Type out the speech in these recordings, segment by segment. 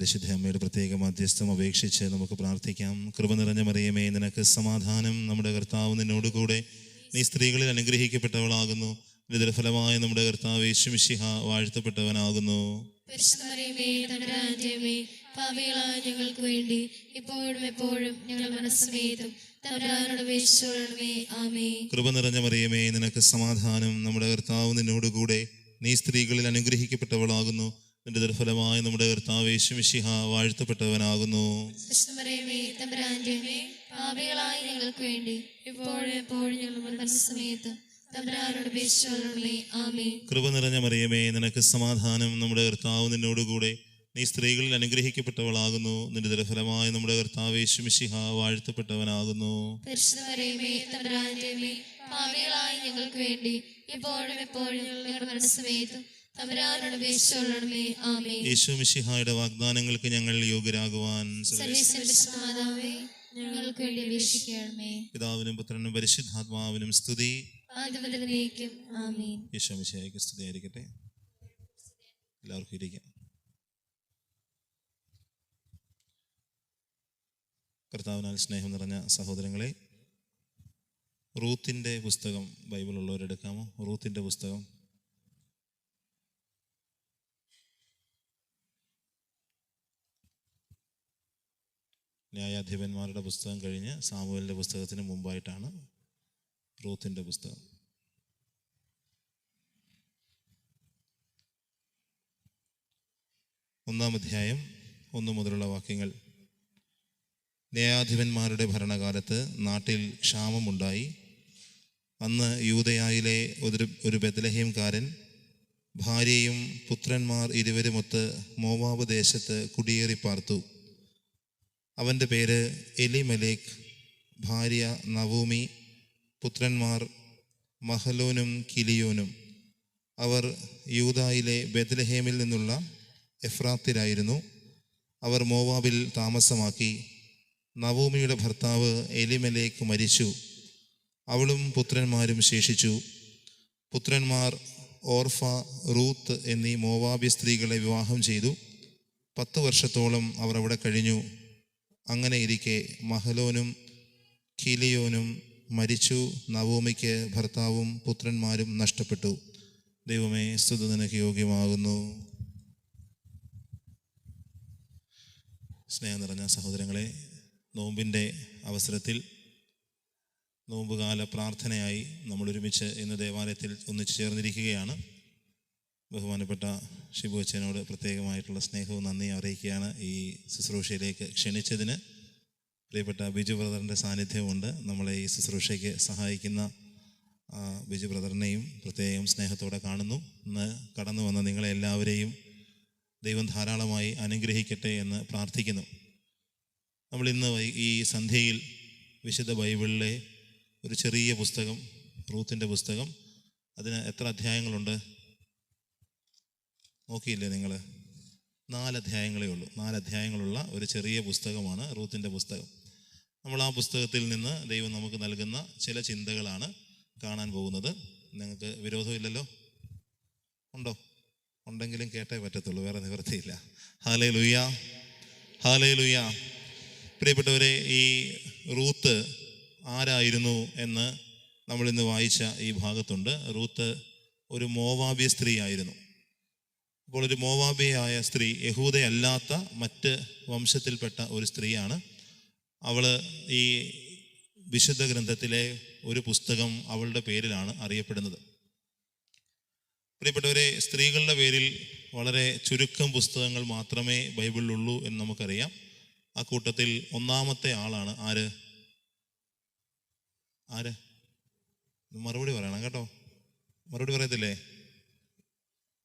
പരിശുദ്ധ അമ്മയുടെ പ്രത്യേക മധ്യസ്ഥം അപേക്ഷിച്ച് നമുക്ക് പ്രാർത്ഥിക്കാം. കൃപ നിറഞ്ഞ മറിയമേ, നിനക്ക് സമാധാനം. നമ്മുടെ കർത്താവ് നിന്നോടുകൂടെ. നീ സ്ത്രീകളിൽ അനുഗ്രഹിക്കപ്പെട്ടവളാകുന്നു. നിന്റെ ഫലമായ നമ്മുടെ കർത്താവ് യേശു മിശിഹ വാഴ്ത്തപ്പെട്ടവനാകുന്നു. പാപികളായ ഞങ്ങൾക്ക് വേണ്ടി ഇപ്പോഴും എപ്പോഴും ഞങ്ങൾ മനസ്സമേതും തമ്പുരാനോട് അപേക്ഷിച്ചുകൊള്ളണമേ. ആമേൻ. കൃപ നിറഞ്ഞ മറിയമേ, നിനക്ക് സമാധാനം. നമ്മുടെ കർത്താവ് നിന്നോടുകൂടെ. നീ സ്ത്രീകളിൽ അനുഗ്രഹിക്കപ്പെട്ടവളാകുന്നു. നിന്റെ ദുർഫലമായ നമ്മുടെ കർത്താവ് യേശു മിശിഹ വാഴ്ത്തപ്പെട്ടവനാകുന്നു. പാപികളായ ഞങ്ങൾക്ക് വേണ്ടി ഇപ്പോഴും എപ്പോഴും ഞങ്ങൾ മനസ്സമേതും തമ്പുരാനോട് അപേക്ഷിച്ചുകൊള്ളണമേ. ആമേൻ. കൃപ നിറഞ്ഞ മറിയമേ, നിനക്ക് സമാധാനം. നമ്മുടെ കർത്താവ് നിന്നോടുകൂടെ. നീ സ്ത്രീകളിൽ അനുഗ്രഹിക്കപ്പെട്ടവളാകുന്നു. നിന്റെ ദുർഫലമായ നമ്മുടെ കർത്താവ് യേശു മിശിഹ വാഴ്ത്തപ്പെട്ടവനാകുന്നു. പാപികളായ ഞങ്ങൾക്ക് വേണ്ടി ഇപ്പോഴും എപ്പോഴും ഞങ്ങളുടെ മനസ്സമേതും തമ്പുരാനോട് അപേക്ഷിച്ചുകൊള്ളണമേ. ആമേൻ. യേശു മിശിഹായുടെ വാഗ്ദാനങ്ങൾക്ക് ഞങ്ങൾ യോഗ്യരാകുവാൻ ഞങ്ങൾക്ക് വേണ്ടി അപേക്ഷിക്കണമേ. പിതാവിനും പുത്രനും പരിശുദ്ധാത്മാവിനും സ്തുതി. ആമേൻ. യേശു മിശിഹായ്ക്ക് സ്തുതിയായിരിക്കട്ടെ. എല്ലാവർക്കും ഇരിക്കാം. കർത്താവിനാൽ സ്നേഹം നിറഞ്ഞ സഹോദരങ്ങളെ, റൂത്തിൻ്റെ പുസ്തകം ബൈബിൾ ഉള്ളവരെടുക്കാമോ? റൂത്തിൻ്റെ പുസ്തകം. ന്യായാധിപന്മാരുടെ പുസ്തകം കഴിഞ്ഞ് സാമുവേലിൻ്റെ പുസ്തകത്തിന് മുമ്പായിട്ടാണ് റൂത്തിൻ്റെ പുസ്തകം. ഒന്നാം അധ്യായം 1 മുതലുള്ള വാക്യങ്ങൾ. ന്യായാധിപന്മാരുടെ ഭരണകാലത്ത് നാട്ടിൽ ക്ഷാമമുണ്ടായി. അന്ന് യൂദയായിലെ ഒരു ബെത്ലഹേംകാരൻ ഭാര്യയും പുത്രന്മാർ ഇരുവരുമൊത്ത് മോവാബ് ദേശത്ത് കുടിയേറി പാർത്തു. അവൻ്റെ പേര് എലിമേലെക്ക്, ഭാര്യ നവോമി, പുത്രന്മാർ മഹലോനും കിലിയോനും. അവർ യൂദായിലെ ബെത്ലഹേമിൽ നിന്നുള്ള എഫ്രാത്തിലായിരുന്നു. അവർ മോവാബിൽ താമസമാക്കി. നവോമിയുടെ ഭർത്താവ് എലിമേലെക്ക് മരിച്ചു. അവളും പുത്രന്മാരും ശേഷിച്ചു. പുത്രന്മാർ ഓർഫ, റൂത്ത് എന്നീ മോവാബി സ്ത്രീകളെ വിവാഹം ചെയ്തു. 10 വർഷത്തോളം അവർ അവിടെ കഴിഞ്ഞു. അങ്ങനെ ഇരിക്കെ മഹലോനും കിലിയോനും മരിച്ചു. നവോമിക്ക് ഭർത്താവും പുത്രന്മാരും നഷ്ടപ്പെട്ടു. ദൈവമേ, സ്തുതി നിനക്ക് യോഗ്യമാകുന്നു. സ്നേഹം നിറഞ്ഞ സഹോദരങ്ങളെ, നോമ്പിൻ്റെ അവസരത്തിൽ നോമ്പുകാല പ്രാർത്ഥനയായി നമ്മൾ ഒരുമിച്ച് ഇന്ന് ദേവാലയത്തിൽ ഒന്നിച്ചു ചേർന്നിരിക്കുകയാണ്. ബഹുമാനപ്പെട്ട ഷിബു അച്ഛനോട് പ്രത്യേകമായിട്ടുള്ള സ്നേഹവും നന്ദിയും അറിയിക്കുകയാണ് ഈ ശുശ്രൂഷയിലേക്ക് ക്ഷണിച്ചതിന്. പ്രിയപ്പെട്ട ബിജു ബ്രദറിൻ്റെ സാന്നിധ്യമുണ്ട്. നമ്മളെ ഈ ശുശ്രൂഷയ്ക്ക് സഹായിക്കുന്ന ബിജു ബ്രദറിനെയും പ്രത്യേകം സ്നേഹത്തോടെ കാണുന്നു. ഇന്ന് കടന്നു വന്ന നിങ്ങളെ എല്ലാവരെയും ദൈവം ധാരാളമായി അനുഗ്രഹിക്കട്ടെ എന്ന് പ്രാർത്ഥിക്കുന്നു. നമ്മളിന്ന് ഈ സന്ധ്യയിൽ വിശുദ്ധ ബൈബിളിലെ ഒരു ചെറിയ പുസ്തകം, റൂത്തിൻ്റെ പുസ്തകം. അതിന് എത്ര അധ്യായങ്ങളുണ്ട് നോക്കിയില്ലേ നിങ്ങൾ? 4 അധ്യായങ്ങളേ ഉള്ളൂ. 4 അധ്യായങ്ങളുള്ള ഒരു ചെറിയ പുസ്തകമാണ് റൂത്തിൻ്റെ പുസ്തകം. നമ്മൾ ആ പുസ്തകത്തിൽ നിന്ന് ദൈവം നമുക്ക് നൽകുന്ന ചില ചിന്തകളാണ് കാണാൻ പോകുന്നത്. നിങ്ങൾക്ക് വിരോധമില്ലല്ലോ? ഉണ്ടോ? ഉണ്ടെങ്കിലും കേട്ടേ പറ്റത്തുള്ളൂ, വേറെ നിവൃത്തിയില്ല. Hallelujah, hallelujah. പ്രിയപ്പെട്ടവരെ, ഈ റൂത്ത് ആരായിരുന്നു എന്ന് നമ്മളിന്ന് വായിച്ച ഈ ഭാഗത്തുണ്ട്. റൂത്ത് ഒരു മോവാബിയ സ്ത്രീ ആയിരുന്നു. അപ്പോൾ ഒരു മോവാബിയായ സ്ത്രീ, യഹൂദയല്ലാത്ത മറ്റ് വംശത്തിൽപ്പെട്ട ഒരു സ്ത്രീയാണ്. അവൾ ഈ വിശുദ്ധ ഗ്രന്ഥത്തിലെ ഒരു പുസ്തകം അവളുടെ പേരിലാണ് അറിയപ്പെടുന്നത്. പ്രിയപ്പെട്ടവരെ, സ്ത്രീകളുടെ പേരിൽ വളരെ ചുരുക്കം പുസ്തകങ്ങൾ മാത്രമേ ബൈബിളിലുള്ളൂ എന്ന് നമുക്കറിയാം. ആ കൂട്ടത്തിൽ ഒന്നാമത്തെ ആളാണ് ആര്? മറുപടി പറയണം കേട്ടോ. മറുപടി പറയത്തില്ലേ?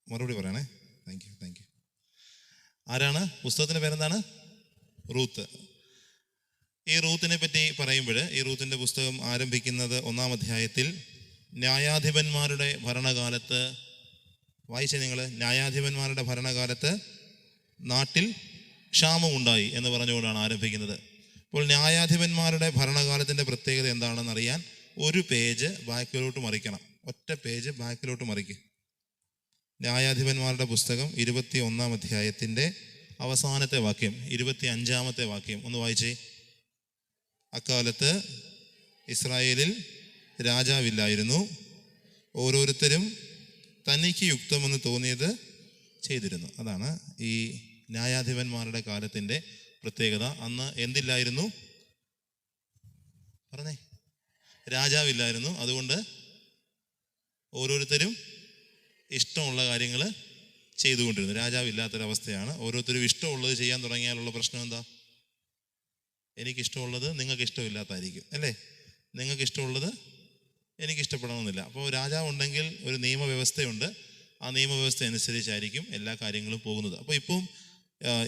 മറുപടി പറയണേ. Thank you. ആരാണ്? പുസ്തകത്തിൻ്റെ പേരെന്താണ്? റൂത്ത്. ഈ റൂത്തിനെ പറ്റി പറയുമ്പോൾ ഈ റൂത്തിൻ്റെ പുസ്തകം ആരംഭിക്കുന്നത് 1-ാം അധ്യായത്തിൽ ന്യായാധിപന്മാരുടെ ഭരണകാലത്ത്. വായിച്ചേ നിങ്ങൾ? ന്യായാധിപന്മാരുടെ ഭരണകാലത്ത് നാട്ടിൽ ക്ഷാമമുണ്ടായി എന്ന് പറഞ്ഞുകൊണ്ടാണ് ആരംഭിക്കുന്നത്. അപ്പോൾ ന്യായാധിപന്മാരുടെ ഭരണകാലത്തിൻ്റെ പ്രത്യേകത എന്താണെന്നറിയാൻ ഒരു പേജ് ബാക്കിലോട്ട് മറിക്കണം. ഒറ്റ പേജ് ബാക്കിലോട്ട് മറിക്കുക. ന്യായാധിപന്മാരുടെ പുസ്തകം 21-ാം അധ്യായത്തിൻ്റെ അവസാനത്തെ വാക്യം, 25-ാമത്തെ വാക്യം ഒന്ന് വായിച്ചേ. അക്കാലത്ത് ഇസ്രായേലിൽ രാജാവില്ലായിരുന്നു, ഓരോരുത്തരും തനിക്ക് യുക്തമെന്ന് തോന്നിയത് ചെയ്തിരുന്നു. അതാണ് ഈ ന്യായാധിപന്മാരുടെ കാലത്തിൻ്റെ പ്രത്യേകത. അന്ന് എന്തില്ലായിരുന്നു? പറഞ്ഞേ. രാജാവില്ലായിരുന്നു. അതുകൊണ്ട് ഓരോരുത്തരും ഇഷ്ടമുള്ള കാര്യങ്ങൾ ചെയ്തുകൊണ്ടിരുന്നു. രാജാവില്ലാത്തൊരവസ്ഥയാണ്. ഓരോരുത്തരും ഇഷ്ടമുള്ളത് ചെയ്യാൻ തുടങ്ങിയാലുള്ള പ്രശ്നം എന്താ? എനിക്കിഷ്ടമുള്ളത് നിങ്ങൾക്ക് ഇഷ്ടമില്ലാത്തായിരിക്കും, അല്ലേ? നിങ്ങൾക്ക് ഇഷ്ടമുള്ളത് എനിക്ക് ഇഷ്ടപ്പെടണമെന്നില്ല. അപ്പോൾ രാജാവ് ഉണ്ടെങ്കിൽ ഒരു നിയമവ്യവസ്ഥയുണ്ട്. ആ നിയമവ്യവസ്ഥ അനുസരിച്ചായിരിക്കും എല്ലാ കാര്യങ്ങളും പോകുന്നത്. അപ്പോൾ ഇപ്പം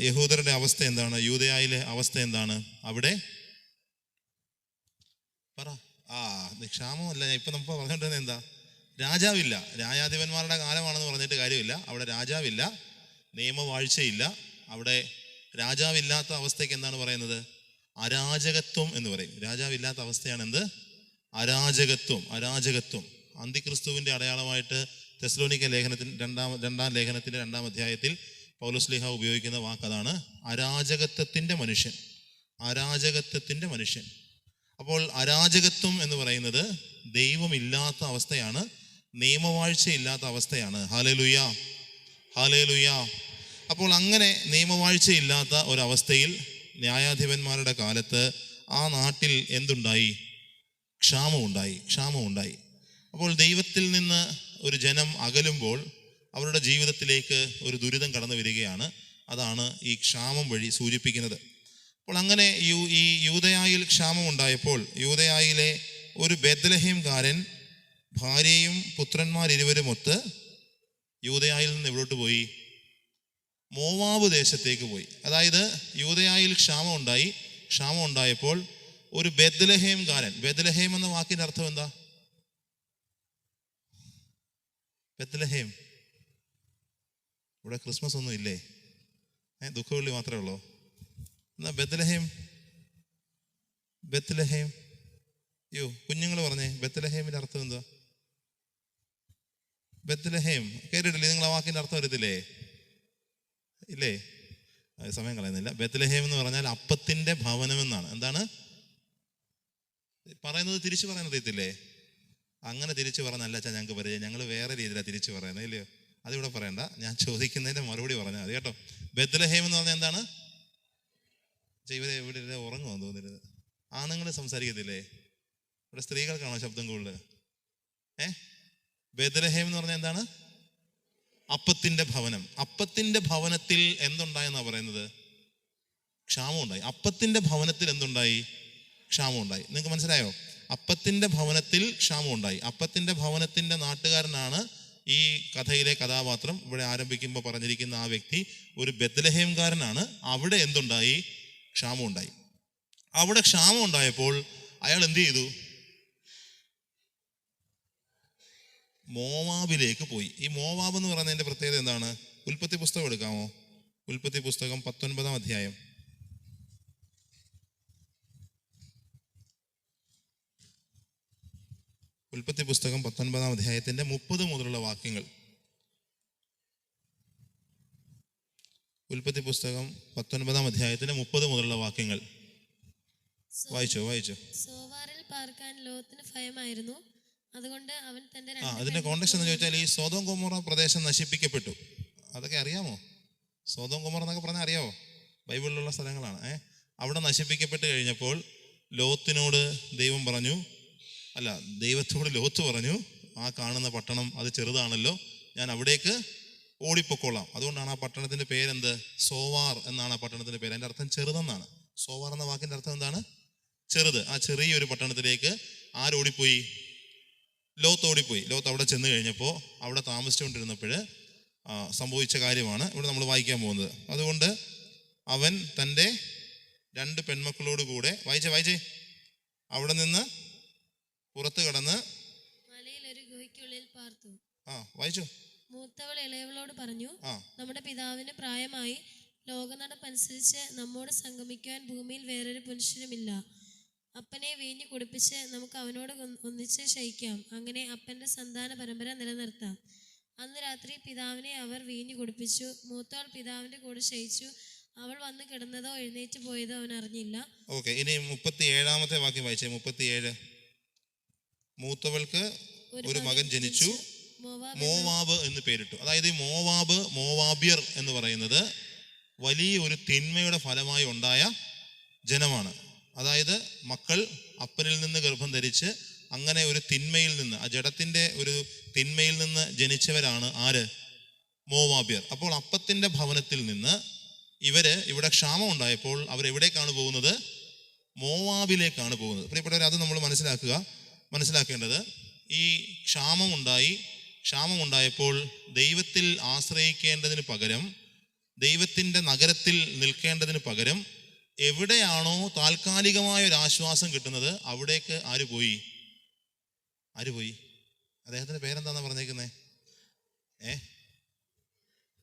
യഹൂദരുടെ അവസ്ഥ എന്താണ്? യൂദയായിലെ അവസ്ഥ എന്താണ്? അവിടെ പറ. ക്ഷാമമല്ല, ഇപ്പം നമുക്ക് പറഞ്ഞുകൊണ്ടിരുന്നത് എന്താ? രാജാവില്ല. ന്യായാധിപന്മാരുടെ കാലമാണെന്ന് പറഞ്ഞിട്ട് കാര്യമില്ല. അവിടെ രാജാവില്ല, നിയമവാഴ്ചയില്ല. അവിടെ രാജാവില്ലാത്ത അവസ്ഥയ്ക്ക് എന്താണ് പറയുന്നത്? അരാജകത്വം എന്ന് പറയും. രാജാവില്ലാത്ത അവസ്ഥയാണ് എന്ത്? അരാജകത്വം. അരാജകത്വം അന്തിക്രിസ്തുവിൻ്റെ അടയാളമായിട്ട് തെസ്സലോനിക്ക ലേഖനത്തിന് രണ്ടാം ലേഖനത്തിൻ്റെ 2-ാം അധ്യായത്തിൽ പൗലോസ്ലീഹ ഉപയോഗിക്കുന്ന വാക്കതാണ് അരാജകത്വത്തിൻ്റെ മനുഷ്യൻ. അരാജകത്വത്തിൻ്റെ മനുഷ്യൻ. അപ്പോൾ അരാജകത്വം എന്ന് പറയുന്നത് ദൈവമില്ലാത്ത അവസ്ഥയാണ്, നിയമവാഴ്ചയില്ലാത്ത അവസ്ഥയാണ്. Hallelujah, hallelujah. അപ്പോൾ അങ്ങനെ നിയമവാഴ്ചയില്ലാത്ത ഒരവസ്ഥയിൽ ന്യായാധിപന്മാരുടെ കാലത്ത് ആ നാട്ടിൽ എന്തുണ്ടായി? ക്ഷാമമുണ്ടായി. അപ്പോൾ ദൈവത്തിൽ നിന്ന് ഒരു ജനം അകലുമ്പോൾ അവരുടെ ജീവിതത്തിലേക്ക് ഒരു ദുരിതം കടന്നു വരികയാണ്. അതാണ് ഈ ക്ഷാമം വഴി സൂചിപ്പിക്കുന്നത്. അപ്പോൾ അങ്ങനെ ഈ യൂദയായിൽ ക്ഷാമം ഉണ്ടായപ്പോൾ യൂദയായിലെ ഒരു ബേത്ലഹേംകാരൻ ഭാര്യയും പുത്രന്മാരിരുവരുമൊത്ത് യൂദയായിൽ നിന്ന് എവിടോട്ട് പോയി? മോവാബ് ദേശത്തേക്ക് പോയി. അതായത് യൂദയായിൽ ക്ഷാമം ഉണ്ടായപ്പോൾ ഒരു ബേത്ലഹേംകാരൻ. ബേത്ലഹേം എന്ന വാക്കിൻ്റെ അർത്ഥം എന്താ? ബേത്ലഹേം. ഇവിടെ ക്രിസ്മസ് ഒന്നും ഇല്ലേ? ദുഃഖവെള്ളി മാത്രമേ ഉള്ളൂ. എന്നാ ബേത്ലഹേം? കുഞ്ഞുങ്ങൾ പറഞ്ഞേ, ബേത്ലഹേമിൻ്റെ അർത്ഥം എന്താ? ബേത്ലഹേം കേട്ടിട്ടില്ലേ? നിങ്ങൾ ആ വാക്കിൻ്റെ അർത്ഥം അറിയത്തില്ലേ? ഇല്ലേ? സമയം കളയുന്നില്ല. ബേത്ലഹേം എന്ന് പറഞ്ഞാൽ അപ്പത്തിൻ്റെ ഭവനം എന്നാണ്. എന്താണ് പറയുന്നത്? തിരിച്ചു പറയുന്നത് അറിയത്തില്ലേ? അങ്ങനെ തിരിച്ചു പറഞ്ഞല്ല അച്ഛാ ഞങ്ങൾക്ക് പരിചയം. ഞങ്ങൾ വേറെ രീതിയിലാണ് തിരിച്ചു പറയുന്നത്, ഇല്ലയോ? അതിവിടെ പറയണ്ട, ഞാൻ ചോദിക്കുന്നതിൻ്റെ മറുപടി പറഞ്ഞാൽ മതി കേട്ടോ. ബേത്ലഹേം എന്ന് പറഞ്ഞാൽ എന്താണ്? ഇവിടെ ഉറങ്ങുമോ തോന്നരുത്. ആണുങ്ങൾ സംസാരിക്കത്തില്ലേ? ഇവിടെ സ്ത്രീകൾക്കാണോ ശബ്ദം കൂടുതൽ? ബേത്ലഹേം എന്ന് പറഞ്ഞാൽ എന്താണ്? അപ്പത്തിൻ്റെ ഭവനം. അപ്പത്തിൻ്റെ ഭവനത്തിൽ എന്തുണ്ടായെന്നാണ് പറയുന്നത്? ക്ഷാമമുണ്ടായി. അപ്പത്തിൻ്റെ ഭവനത്തിൽ എന്തുണ്ടായി? ക്ഷാമമുണ്ടായി. നിങ്ങൾക്ക് മനസ്സിലായോ? അപ്പത്തിൻ്റെ ഭവനത്തിൽ ക്ഷാമമുണ്ടായി. അപ്പത്തിൻ്റെ ഭവനത്തിൻ്റെ നാട്ടുകാരനാണ് ഈ കഥയിലെ കഥാപാത്രം. ഇവിടെ ആരംഭിക്കുമ്പോൾ പറഞ്ഞിരിക്കുന്ന ആ വ്യക്തി ഒരു ബേത്ലഹേംകാരനാണ്. അവിടെ എന്തുണ്ടായി? ക്ഷാമമുണ്ടായി. അവിടെ ക്ഷാമം ഉണ്ടായപ്പോൾ അയാൾ എന്ത് ചെയ്തു? മോവാബിലേക്ക് പോയി. ഈ മോവാബ് എന്ന് പറയുന്നതിൻ്റെ പ്രത്യേകത എന്താണ്? ഉൽപ്പത്തി പുസ്തകം എടുക്കാമോ? ഉൽപ്പത്തി പുസ്തകം 19-ാം അധ്യായം. ഉൽപ്പത്തി പുസ്തകം 19-ാം അധ്യായത്തിൻ്റെ 30 മുതലുള്ള വാക്യങ്ങൾ. ഉൽപ്പത്തി പുസ്തകം 19-ാം അധ്യായത്തിൻ്റെ 30 മുതലുള്ള വാക്യങ്ങൾ വായിച്ചോ. സോവാറിൽ പാർക്കാൻ ലോത്തിന് ഭയമായിരുന്നു. അതുകൊണ്ട് അവൻ തന്റെ അതിന്റെ കോണ്ടെക്സ്റ്റ് എന്ന് ചോദിച്ചാൽ ഈ സോദോം ഗൊമോറ പ്രദേശം നശിപ്പിക്കപ്പെട്ടു. അതൊക്കെ അറിയാമോ? സോദോം ഗൊമോറ എന്നൊക്കെ പറഞ്ഞാൽ അറിയാമോ? ബൈബിളിലുള്ള സ്ഥലങ്ങളാണ്. അവിടെ നശിപ്പിക്കപ്പെട്ട് കഴിഞ്ഞപ്പോൾ ലോത്തിനോട് ദൈവത്തോട് ലോത്ത് പറഞ്ഞു, ആ കാണുന്ന പട്ടണം അത് ചെറുതാണല്ലോ, ഞാൻ അവിടേക്ക് ഓടിപ്പൊക്കോളാം. അതുകൊണ്ടാണ് ആ പട്ടണത്തിന്റെ പേരെന്ത്? സോവാർ എന്നാണ് ആ പട്ടണത്തിന്റെ പേര്. അതിന്റെ അർത്ഥം ചെറുതെന്നാണ്. സോവാർ എന്ന വാക്കിന്റെ അർത്ഥം എന്താണ്? ചെറുത്. ആ ചെറിയൊരു പട്ടണത്തിലേക്ക് ആരോടിപ്പോയി? ലോത്ത് ഓടിപ്പോയി. ലോത്ത് അവിടെ ചെന്ന് കഴിഞ്ഞപ്പോൾ അവിടെ താമസിച്ചുകൊണ്ടിരുന്നപ്പോൾ സംഭവിച്ച കാര്യമാണ് ഇവിടെ നമ്മൾ വായിക്കാൻ പോകുന്നത്. അതുകൊണ്ട് അവൻ തൻ്റെ 2 പെൺമക്കളോട് കൂടെ വായിച്ചേ അവിടെ നിന്ന് പുറത്ത് കടന്ന് മലയിൽ ഒരു ഗുഹയ്ക്കുള്ളിൽ പാർത്തു. വായിച്ചു. മൂത്തവൾ ഇളയവളോട് പറഞ്ഞു, നമ്മുടെ പിതാവിന് പ്രായമായി, ലോകനടപ്പനുസരിച്ച് നമ്മോട് സംഗമിക്കുവാൻ ഭൂമിയിൽ വേറൊരു പുരുഷനുമില്ല. അപ്പനെ വീഞ്ഞു കുടിപ്പിച്ച് നമുക്ക് അവനോട് ഒന്നിച്ച് ശയിക്കാം. അങ്ങനെ അപ്പൻ്റെ സന്താന പരമ്പര നിലനിർത്താം. അന്ന് രാത്രി പിതാവിനെ അവർ വീഞ്ഞു കുടിപ്പിച്ചു. മൂത്തവൾ പിതാവിൻ്റെ കൂടെ ശയിച്ചു. അവൾ വന്ന് കിടന്നതോ എഴുന്നേറ്റ് പോയതോ അവൻ അറിഞ്ഞില്ല. ഓക്കെ, ഇനി 37-ാമത്തെ വാക്യം വായിച്ചേ. 37. മൂത്തവൾക്ക് ഒരു മകൻ ജനിച്ചു, മോവാബ് എന്ന് പേരിട്ടു. അതായത് ഈ മോവാബ്യർ എന്ന് പറയുന്നത് വലിയ ഒരു തിന്മയുടെ ഫലമായി ഉണ്ടായ ജനമാണ്. അതായത് മക്കൾ അപ്പനിൽ നിന്ന് ഗർഭം ധരിച്ച് അങ്ങനെ ഒരു തിന്മയിൽ നിന്ന്, ആ ജഡത്തിന്റെ ഒരു തിന്മയിൽ നിന്ന് ജനിച്ചവരാണ് ആര്? മോവാബ്യർ. അപ്പോൾ അപ്പത്തിന്റെ ഭവനത്തിൽ നിന്ന് ഇവിടെ ക്ഷാമം ഉണ്ടായപ്പോൾ അവരെവിടേക്കാണ് പോകുന്നത്? മോവാബിലേക്കാണ് പോകുന്നത്. പ്രിയപ്പെട്ടവരെ, അത് നമ്മൾ മനസ്സിലാക്കേണ്ടത്, ഈ ക്ഷാമമുണ്ടായപ്പോൾ ദൈവത്തിൽ ആശ്രയിക്കേണ്ടതിന് പകരം, ദൈവത്തിൻ്റെ നഗരത്തിൽ നിൽക്കേണ്ടതിന് പകരം എവിടെയാണോ താൽക്കാലികമായ ഒരു ആശ്വാസം കിട്ടുന്നത് അവിടേക്ക് ആര് പോയി? അദ്ദേഹത്തിന്റെ പേരെന്താന്നാ പറഞ്ഞേക്കുന്നേ?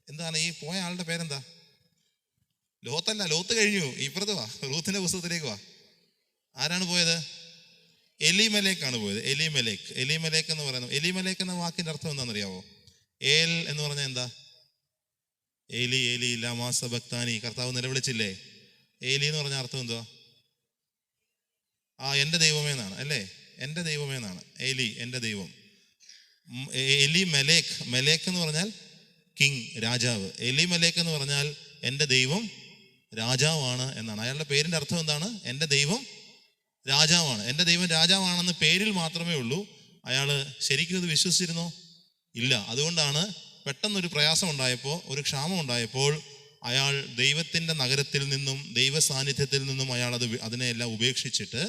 എന്താണ് ഈ പോയ ആളുടെ പേരെന്താ? ലോത്തല്ല, ലോത്ത് കഴിഞ്ഞു. ഇപ്പുറത്ത് വാ, റൂത്തിന്റെ പുസ്തകത്തിലേക്ക് വാ. ആരാണ് പോയത്? എലിമലേക്കാണ് പോയത്. എലിമലേക്ക് എന്ന് പറയുന്നത്, എലിമലേക്ക് എന്ന വാക്കിന്റെ അർത്ഥം എന്താണെന്നറിയാവോ? ഏൽ എന്ന് പറഞ്ഞാൽ എന്താ? ഏലി ലമാ സബക്താനി, കർത്താവ് നിലവിളിച്ചില്ലേ? ഏലി എന്ന് പറഞ്ഞ അർത്ഥം എന്തുവാ? എൻ്റെ ദൈവമേ എന്നാണ് അല്ലേ? എൻ്റെ ദൈവമേ എന്നാണ് ഏലി, എൻ്റെ ദൈവം. മലേക്ക് എന്ന് പറഞ്ഞാൽ കിങ്, രാജാവ്. മലേക്ക് എന്ന് പറഞ്ഞാൽ എൻ്റെ ദൈവം രാജാവാണ് എന്നാണ്. അയാളുടെ പേരിന്റെ അർത്ഥം എന്താണ്? എൻ്റെ ദൈവം രാജാവാണ്. എൻ്റെ ദൈവം രാജാവാണെന്ന് പേരിൽ മാത്രമേ ഉള്ളൂ. അയാൾ ശരിക്കും ഇത് വിശ്വസിച്ചിരുന്നോ? ഇല്ല. അതുകൊണ്ടാണ് പെട്ടെന്നൊരു പ്രയാസം ഉണ്ടായപ്പോൾ, ഒരു ക്ഷാമം ഉണ്ടായപ്പോൾ അയാൾ ദൈവത്തിൻ്റെ നഗരത്തിൽ നിന്നും ദൈവ സാന്നിധ്യത്തിൽ നിന്നും അയാൾ അതിനെല്ലാം ഉപേക്ഷിച്ചിട്ട്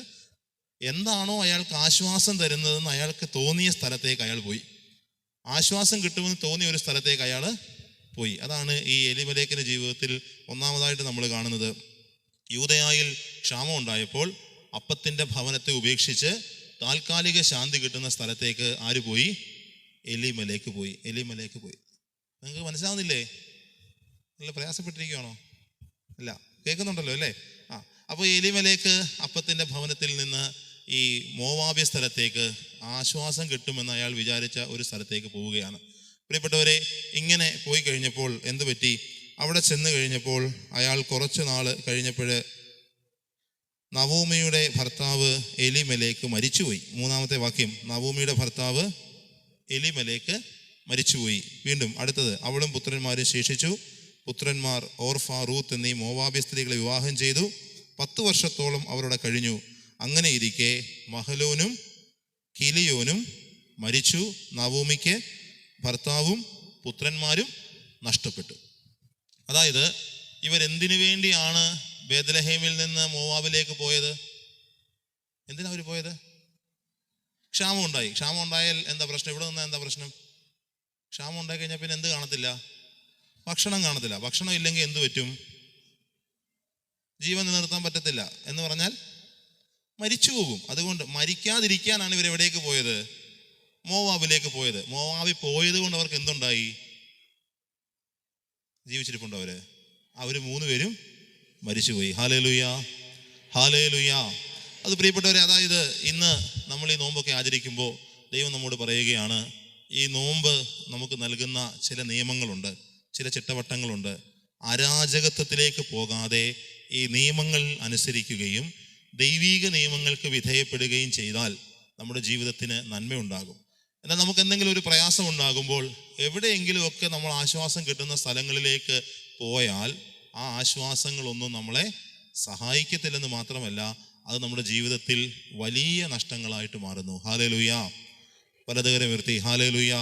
എന്താണോ അയാൾക്ക് ആശ്വാസം തരുന്നതെന്ന് അയാൾക്ക് തോന്നിയ സ്ഥലത്തേക്ക് അയാൾ പോയി. ആശ്വാസം കിട്ടുമെന്ന് തോന്നിയ ഒരു സ്ഥലത്തേക്ക് അയാൾ പോയി. അതാണ് ഈ എലിമലേക്കിന്റെ ജീവിതത്തിൽ ഒന്നാമതായിട്ട് നമ്മൾ കാണുന്നത്. യൂദയായിൽ ക്ഷാമം ഉണ്ടായപ്പോൾ അപ്പത്തിൻ്റെ ഭവനത്തെ ഉപേക്ഷിച്ച് താൽക്കാലിക ശാന്തി കിട്ടുന്ന സ്ഥലത്തേക്ക് ആര് പോയി? എലിമലേക്ക് പോയി. നിങ്ങൾക്ക് മനസ്സിലാവുന്നില്ലേ? നല്ല പ്രയാസപ്പെട്ടിരിക്കുകയാണോ? അല്ല, കേൾക്കുന്നുണ്ടല്ലോ അല്ലേ? അപ്പോൾ എലിമലേക്ക് അപ്പത്തിൻ്റെ ഭവനത്തിൽ നിന്ന് ഈ മോവാബ്യ സ്ഥലത്തേക്ക് ആശ്വാസം കിട്ടുമെന്ന് അയാൾ വിചാരിച്ച ഒരു സ്ഥലത്തേക്ക് പോവുകയാണ്. പ്രിയപ്പെട്ടവരെ, ഇങ്ങനെ പോയി കഴിഞ്ഞപ്പോൾ എന്ത് പറ്റി? അവിടെ ചെന്ന് കഴിഞ്ഞപ്പോൾ അയാൾ കുറച്ചു നാൾ കഴിഞ്ഞപ്പോൾ നവോമിയുടെ ഭർത്താവ് എലിമലേക്ക് മരിച്ചുപോയി. 3-ാമത്തെ വാക്യം, നവോമിയുടെ ഭർത്താവ് എലിമലേക്ക് മരിച്ചുപോയി. വീണ്ടും അടുത്തത്, അവളും പുത്രന്മാരും ശേഷിച്ചു. പുത്രന്മാർ ഓർഫ, റൂത്ത് എന്നീ മോവാബ്യ സ്ത്രീകളെ വിവാഹം ചെയ്തു. 10 വർഷത്തോളം അവരുടെ കഴിഞ്ഞു. അങ്ങനെ ഇരിക്കെ മഹലോനും കിലിയോനും മരിച്ചു. നവോമിക്ക് ഭർത്താവും പുത്രന്മാരും നഷ്ടപ്പെട്ടു. അതായത് ഇവരെന്തിനു വേണ്ടിയാണ് ബേത്ലഹേമിൽ നിന്ന് മോവാബിലേക്ക് പോയത്? എന്തിനാ അവർ പോയത്? ക്ഷാമം ഉണ്ടായാൽ എന്താ പ്രശ്നം? ഇവിടെ നിന്നാ എന്താ പ്രശ്നം? ക്ഷാമം ഉണ്ടായി കഴിഞ്ഞാൽ പിന്നെ എന്ത് കാണത്തില്ല? ഭക്ഷണം കാണത്തില്ല. ഭക്ഷണം ഇല്ലെങ്കിൽ എന്ത് പറ്റും? ജീവൻ നിലനിർത്താൻ പറ്റത്തില്ല. എന്ന് പറഞ്ഞാൽ മരിച്ചു പോകും. അതുകൊണ്ട് മരിക്കാതിരിക്കാനാണ് ഇവരെവിടേക്ക് പോയത്? മോവാബിലേക്ക് പോയത്. മോവാബിൽ പോയത് കൊണ്ട് അവർക്ക് എന്തുണ്ടായി? ജീവിച്ചിരിപ്പുണ്ടോ? അവര് 3 പേരും മരിച്ചുപോയി. ഹല്ലേലൂയ. അത് പ്രിയപ്പെട്ടവരെ, അതായത് ഇന്ന് നമ്മൾ ഈ നോമ്പൊക്കെ ആചരിക്കുമ്പോൾ ദൈവം നമ്മോട് പറയുകയാണ്, ഈ നോമ്പ് നമുക്ക് നൽകുന്ന ചില നിയമങ്ങളുണ്ട്, ചില ചിട്ടവട്ടങ്ങളുണ്ട്. അരാജകത്വത്തിലേക്ക് പോകാതെ ഈ നിയമങ്ങൾ അനുസരിക്കുകയും ദൈവീക നിയമങ്ങൾക്ക് വിധേയപ്പെടുകയും ചെയ്താൽ നമ്മുടെ ജീവിതത്തിന് നന്മയുണ്ടാകും. എന്നാൽ നമുക്ക് എന്തെങ്കിലും ഒരു പ്രയാസം ഉണ്ടാകുമ്പോൾ എവിടെയെങ്കിലുമൊക്കെ നമ്മൾ ആശ്വാസം കിട്ടുന്ന സ്ഥലങ്ങളിലേക്ക് പോയാൽ ആ ആശ്വാസങ്ങളൊന്നും നമ്മളെ സഹായിക്കത്തില്ലെന്ന് മാത്രമല്ല, അത് നമ്മുടെ ജീവിതത്തിൽ വലിയ നഷ്ടങ്ങളായിട്ട് മാറുന്നു. ഹല്ലേലൂയ. പലതുകരം ഉയർത്തി ഹല്ലേലൂയ.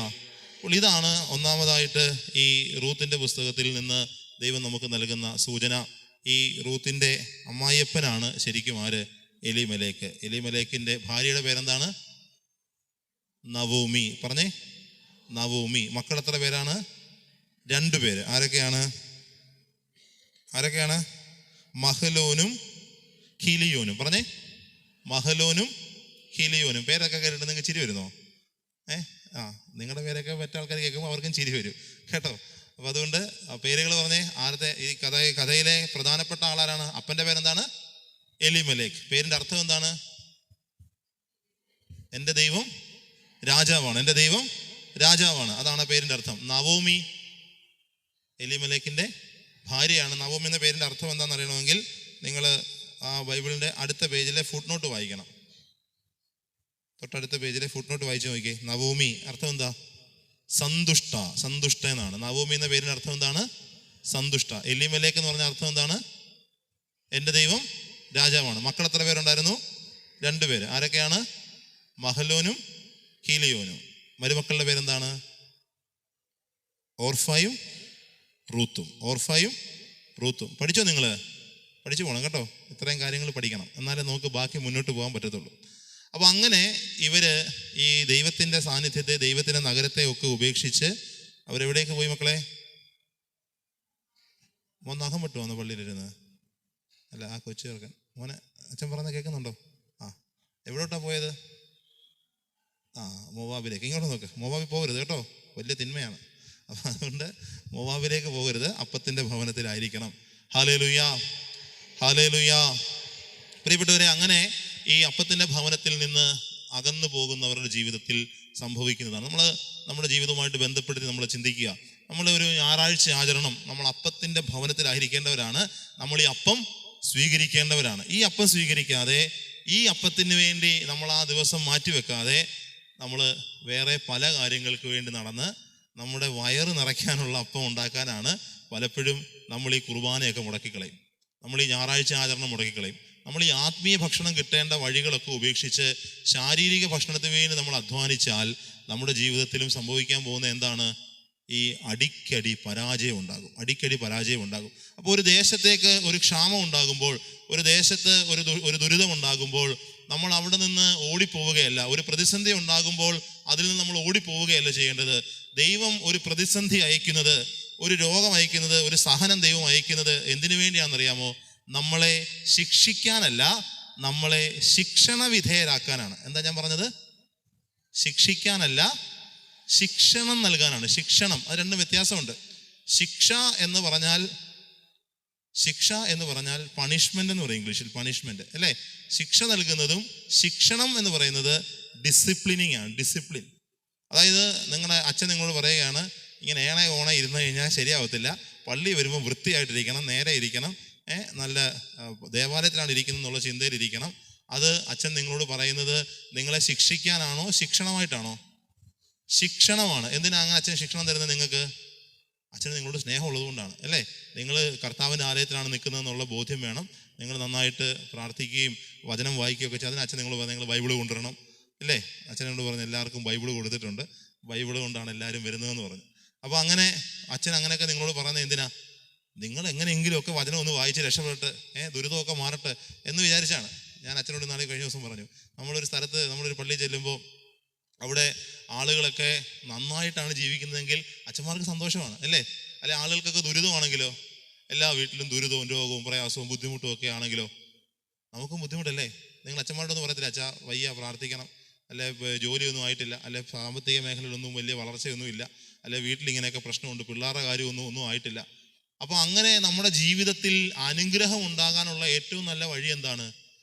അപ്പോൾ ഇതാണ് ഒന്നാമതായിട്ട് ഈ റൂത്തിന്റെ പുസ്തകത്തിൽ നിന്ന് ദൈവം നമുക്ക് നൽകുന്ന സൂചന. ഈ റൂത്തിന്റെ അമ്മായിയപ്പനാണ് ശരിക്കും ആര്? എലിമലേക്ക്. എലിമലേക്കിന്റെ ഭാര്യയുടെ പേരെന്താണ്? നവോമി. പറഞ്ഞേ, നവോമി. മക്കൾ എത്ര പേരാണ്? 2 പേര്. ആരൊക്കെയാണ്? മഹലോനും കിലിയോനും. പറഞ്ഞേ, മഹലോനും കിലിയോനും. പേരൊക്കെ കേട്ടിട്ട് നിങ്ങൾക്ക് ചിരി വരുന്നോ? നിങ്ങളുടെ പേരൊക്കെ മറ്റേ ആൾക്കാർ കേൾക്കുമ്പോൾ അവർക്കും ചിരി വരും കേട്ടോ. അപ്പൊ അതുകൊണ്ട് പേരുകൾ പറഞ്ഞേ. ആദ്യത്തെ ഈ കഥയിലെ പ്രധാനപ്പെട്ട ആളാരാണ്? അപ്പന്റെ പേരെന്താണ്? എലിമലേക്ക്. പേരിന്റെ അർത്ഥം എന്താണ്? എൻ്റെ ദൈവം രാജാവാണ്. എൻ്റെ ദൈവം രാജാവാണ്. അതാണ് പേരിന്റെ അർത്ഥം. നവോമി എലിമലേക്കിന്റെ ഭാര്യയാണ്. നവോമി എന്ന പേരിൻ്റെ അർത്ഥം എന്താണെന്ന് അറിയണമെങ്കിൽ നിങ്ങൾ ആ ബൈബിളിൻ്റെ അടുത്ത പേജിലെ ഫുട് നോട്ട് വായിക്കണം. തൊട്ടടുത്ത പേജിലെ ഫുട് നോട്ട് വായിച്ചു നോക്കിയേ. നവോമി അർത്ഥം എന്താ? സന്തുഷ്ട. സന്തുഷ്ട എന്നാണ്. നവോമി എന്ന പേരിൻ്റെ അർത്ഥം എന്താണ്? സന്തുഷ്ട. എലിമേലേക്ക് എന്ന് പറഞ്ഞ അർത്ഥം എന്താണ്? എൻ്റെ ദൈവം രാജാവാണ്. മക്കൾ എത്ര പേരുണ്ടായിരുന്നു? 2 പേര്. ആരൊക്കെയാണ്? മഹലോനും ഹീലിയോനും. മരുമക്കളുടെ പേരെന്താണ്? ഓർഫായും റൂത്തും. ഓർഫായും റൂത്തും. പഠിച്ചോ? നിങ്ങൾ പഠിച്ചു പോകണം കേട്ടോ. ഇത്രയും കാര്യങ്ങൾ പഠിക്കണം, എന്നാലേ നമുക്ക് ബാക്കി മുന്നോട്ട് പോകാൻ പറ്റത്തുള്ളൂ. അപ്പോൾ അങ്ങനെ ഇവര് ഈ ദൈവത്തിൻ്റെ സാന്നിധ്യത്തെ, ദൈവത്തിൻ്റെ നഗരത്തെ ഒക്കെ ഉപേക്ഷിച്ച് അവരെവിടേക്ക് പോയി മക്കളെ? മോൻ നഖം വിട്ടു വന്നു പള്ളിയിലിരുന്ന്. അല്ല, ആ കൊച്ചു ചേർക്കൻ. മോനെ അച്ഛൻ പറഞ്ഞ കേൾക്കുന്നുണ്ടോ? ആ, എവിടോട്ടാ പോയത്? ആ, മോവാബിലേക്ക്. ഇങ്ങോട്ട് നോക്ക്. മോവാബിൽ പോകരുത് കേട്ടോ, വലിയ തിന്മയാണ്. അപ്പം അതുകൊണ്ട് മോവാബിലേക്ക് പോകരുത്, അപ്പത്തിൻ്റെ ഭവനത്തിലായിരിക്കണം. ഹല്ലേലൂയാ, ഹല്ലേലൂയാ. പ്രിയപ്പെട്ടവരെ, അങ്ങനെ ഈ അപ്പത്തിൻ്റെ ഭവനത്തിൽ നിന്ന് അകന്നു പോകുന്നവരുടെ ജീവിതത്തിൽ സംഭവിക്കുന്നതാണ്. നമ്മുടെ ജീവിതവുമായിട്ട് ബന്ധപ്പെടുത്തി നമ്മൾ ചിന്തിക്കുക. നമ്മളൊരു ഞായറാഴ്ച ആചരണം, നമ്മൾ അപ്പത്തിൻ്റെ ഭവനത്തിലായിരിക്കേണ്ടവരാണ്. നമ്മൾ ഈ അപ്പം സ്വീകരിക്കേണ്ടവരാണ്. ഈ അപ്പം സ്വീകരിക്കാതെ, ഈ അപ്പത്തിന് വേണ്ടി നമ്മൾ ആ ദിവസം മാറ്റിവെക്കാതെ നമ്മൾ വേറെ പല കാര്യങ്ങൾക്ക് വേണ്ടി നടന്ന് നമ്മുടെ വയറ് നിറയ്ക്കാനുള്ള അപ്പം ഉണ്ടാക്കാനാണ് പലപ്പോഴും നമ്മൾ ഈ കുർബാനയൊക്കെ മുടക്കിക്കളയും, നമ്മൾ ഈ ഞായറാഴ്ച ആചരണം മുടക്കിക്കളയും. നമ്മൾ ഈ ആത്മീയ ഭക്ഷണം കിട്ടേണ്ട വഴികളൊക്കെ ഉപേക്ഷിച്ച് ശാരീരിക ഭക്ഷണത്തിന് വേണ്ടി നമ്മൾ അധ്വാനിച്ചാൽ നമ്മുടെ ജീവിതത്തിലും സംഭവിക്കാൻ പോകുന്ന എന്താണ്? ഈ അടിക്കടി പരാജയം ഉണ്ടാകും. അടിക്കടി പരാജയം ഉണ്ടാകും. അപ്പോൾ ഒരു ദേശത്തേക്ക് ഒരു ക്ഷാമം ഉണ്ടാകുമ്പോൾ, ഒരു ദേശത്ത് ഒരു ദുരിതം ഉണ്ടാകുമ്പോൾ നമ്മൾ അവിടെ നിന്ന് ഓടിപ്പോവുകയല്ല. ഒരു പ്രതിസന്ധി ഉണ്ടാകുമ്പോൾ അതിൽ നിന്ന് നമ്മൾ ഓടിപ്പോവുകയല്ല ചെയ്യേണ്ടത്. ദൈവം ഒരു പ്രതിസന്ധി അയക്കുന്നത്, ഒരു രോഗം അയക്കുന്നത്, ഒരു സഹനം ദൈവം അയക്കുന്നത് എന്തിനു വേണ്ടിയാണെന്നറിയാമോ? നമ്മളെ ശിക്ഷിക്കാനല്ല, നമ്മളെ ശിക്ഷണ വിധേയരാക്കാനാണ്. എന്താ ഞാൻ പറഞ്ഞത്? ശിക്ഷിക്കാനല്ല, ശിക്ഷണം നൽകാനാണ്. ശിക്ഷണം, അത് രണ്ടും വ്യത്യാസമുണ്ട്. ശിക്ഷ എന്ന് പറഞ്ഞാൽ പണിഷ്മെന്റ് എന്ന് പറയും ഇംഗ്ലീഷിൽ. പണിഷ്മെന്റ് അല്ലേ? ശിക്ഷ നൽകുന്നതും ശിക്ഷണം എന്ന് പറയുന്നത് ഡിസിപ്ലിനിങ് ആണ്. ഡിസിപ്ലിൻ. അതായത് നിങ്ങളുടെ അച്ഛൻ നിങ്ങളോട് പറയുകയാണ്, ഇങ്ങനെ ഓണ ഇരുന്ന് കഴിഞ്ഞാൽ ശരിയാവത്തില്ല, പള്ളി വരുമ്പോൾ വൃത്തിയായിട്ടിരിക്കണം, നേരെ ഇരിക്കണം, നല്ല ദേവാലയത്തിലാണ് ഇരിക്കുന്നത് എന്നുള്ള ചിന്തയിലിരിക്കണം. അത് അച്ഛൻ നിങ്ങളോട് പറയുന്നത് നിങ്ങളെ ശിക്ഷിക്കാനാണോ ശിക്ഷണമായിട്ടാണോ? ശിക്ഷണമാണ്. എന്തിനാ അങ്ങനെ അച്ഛൻ ശിക്ഷണം തരുന്നത്? നിങ്ങൾക്ക് അച്ഛന് നിങ്ങളോട് സ്നേഹം ഉള്ളതുകൊണ്ടാണ് അല്ലേ? നിങ്ങൾ കർത്താവിൻ്റെ ആലയത്തിലാണ് നിൽക്കുന്നതെന്നുള്ള ബോധ്യം വേണം. നിങ്ങൾ നന്നായിട്ട് പ്രാർത്ഥിക്കുകയും വചനം വായിക്കുകയൊക്കെ ചെയ്യും. അതിന് അച്ഛൻ നിങ്ങൾ ബൈബിള് കൊണ്ടുവരണം അല്ലേ? അച്ഛനോട് പറഞ്ഞു എല്ലാവർക്കും ബൈബിള് കൊടുത്തിട്ടുണ്ട്, ബൈബിള് കൊണ്ടാണ് എല്ലാവരും വരുന്നതെന്ന് പറഞ്ഞു. അപ്പോൾ അങ്ങനെ അച്ഛൻ അങ്ങനെയൊക്കെ നിങ്ങളോട് പറയുന്നത് എന്തിനാ? നിങ്ങൾ എങ്ങനെയെങ്കിലുമൊക്കെ വചനം ഒന്ന് വായിച്ച് രക്ഷപ്പെട്ട് ദുരിതമൊക്കെ മാറട്ടെ എന്ന് വിചാരിച്ചാണ്. ഞാൻ അച്ഛനോട് നാളെ കഴിഞ്ഞ ദിവസം പറഞ്ഞു, നമ്മളൊരു സ്ഥലത്ത്, നമ്മളൊരു പള്ളിയിൽ ചെല്ലുമ്പോൾ അവിടെ ആളുകളൊക്കെ നന്നായിട്ടാണ് ജീവിക്കുന്നതെങ്കിൽ അച്ഛന്മാർക്ക് സന്തോഷമാണ് അല്ലേ? അല്ലെ ആളുകൾക്കൊക്കെ ദുരിതമാണെങ്കിലോ, എല്ലാ വീട്ടിലും ദുരിതവും രോഗവും പ്രയാസവും ബുദ്ധിമുട്ടും ഒക്കെ ആണെങ്കിലോ നമുക്കും ബുദ്ധിമുട്ടല്ലേ? നിങ്ങൾ അച്ഛന്മാരോടൊന്നും പറയത്തില്ല, അച്ഛാ വയ്യ പ്രാർത്ഥിക്കണം, അല്ലെ ജോലിയൊന്നും ആയിട്ടില്ല, അല്ലെ സാമ്പത്തിക മേഖലയിലൊന്നും വലിയ വളർച്ചയൊന്നുമില്ല, അല്ലെ വീട്ടിലിങ്ങനെയൊക്കെ പ്രശ്നമുണ്ട്, പിള്ളേരുടെ കാര്യമൊന്നും ആയിട്ടില്ല. അപ്പോൾ അങ്ങനെ നമ്മുടെ ജീവിതത്തിൽ അനുഗ്രഹം ഉണ്ടാകാനുള്ള ഏറ്റവും നല്ല വഴി എന്താണ്?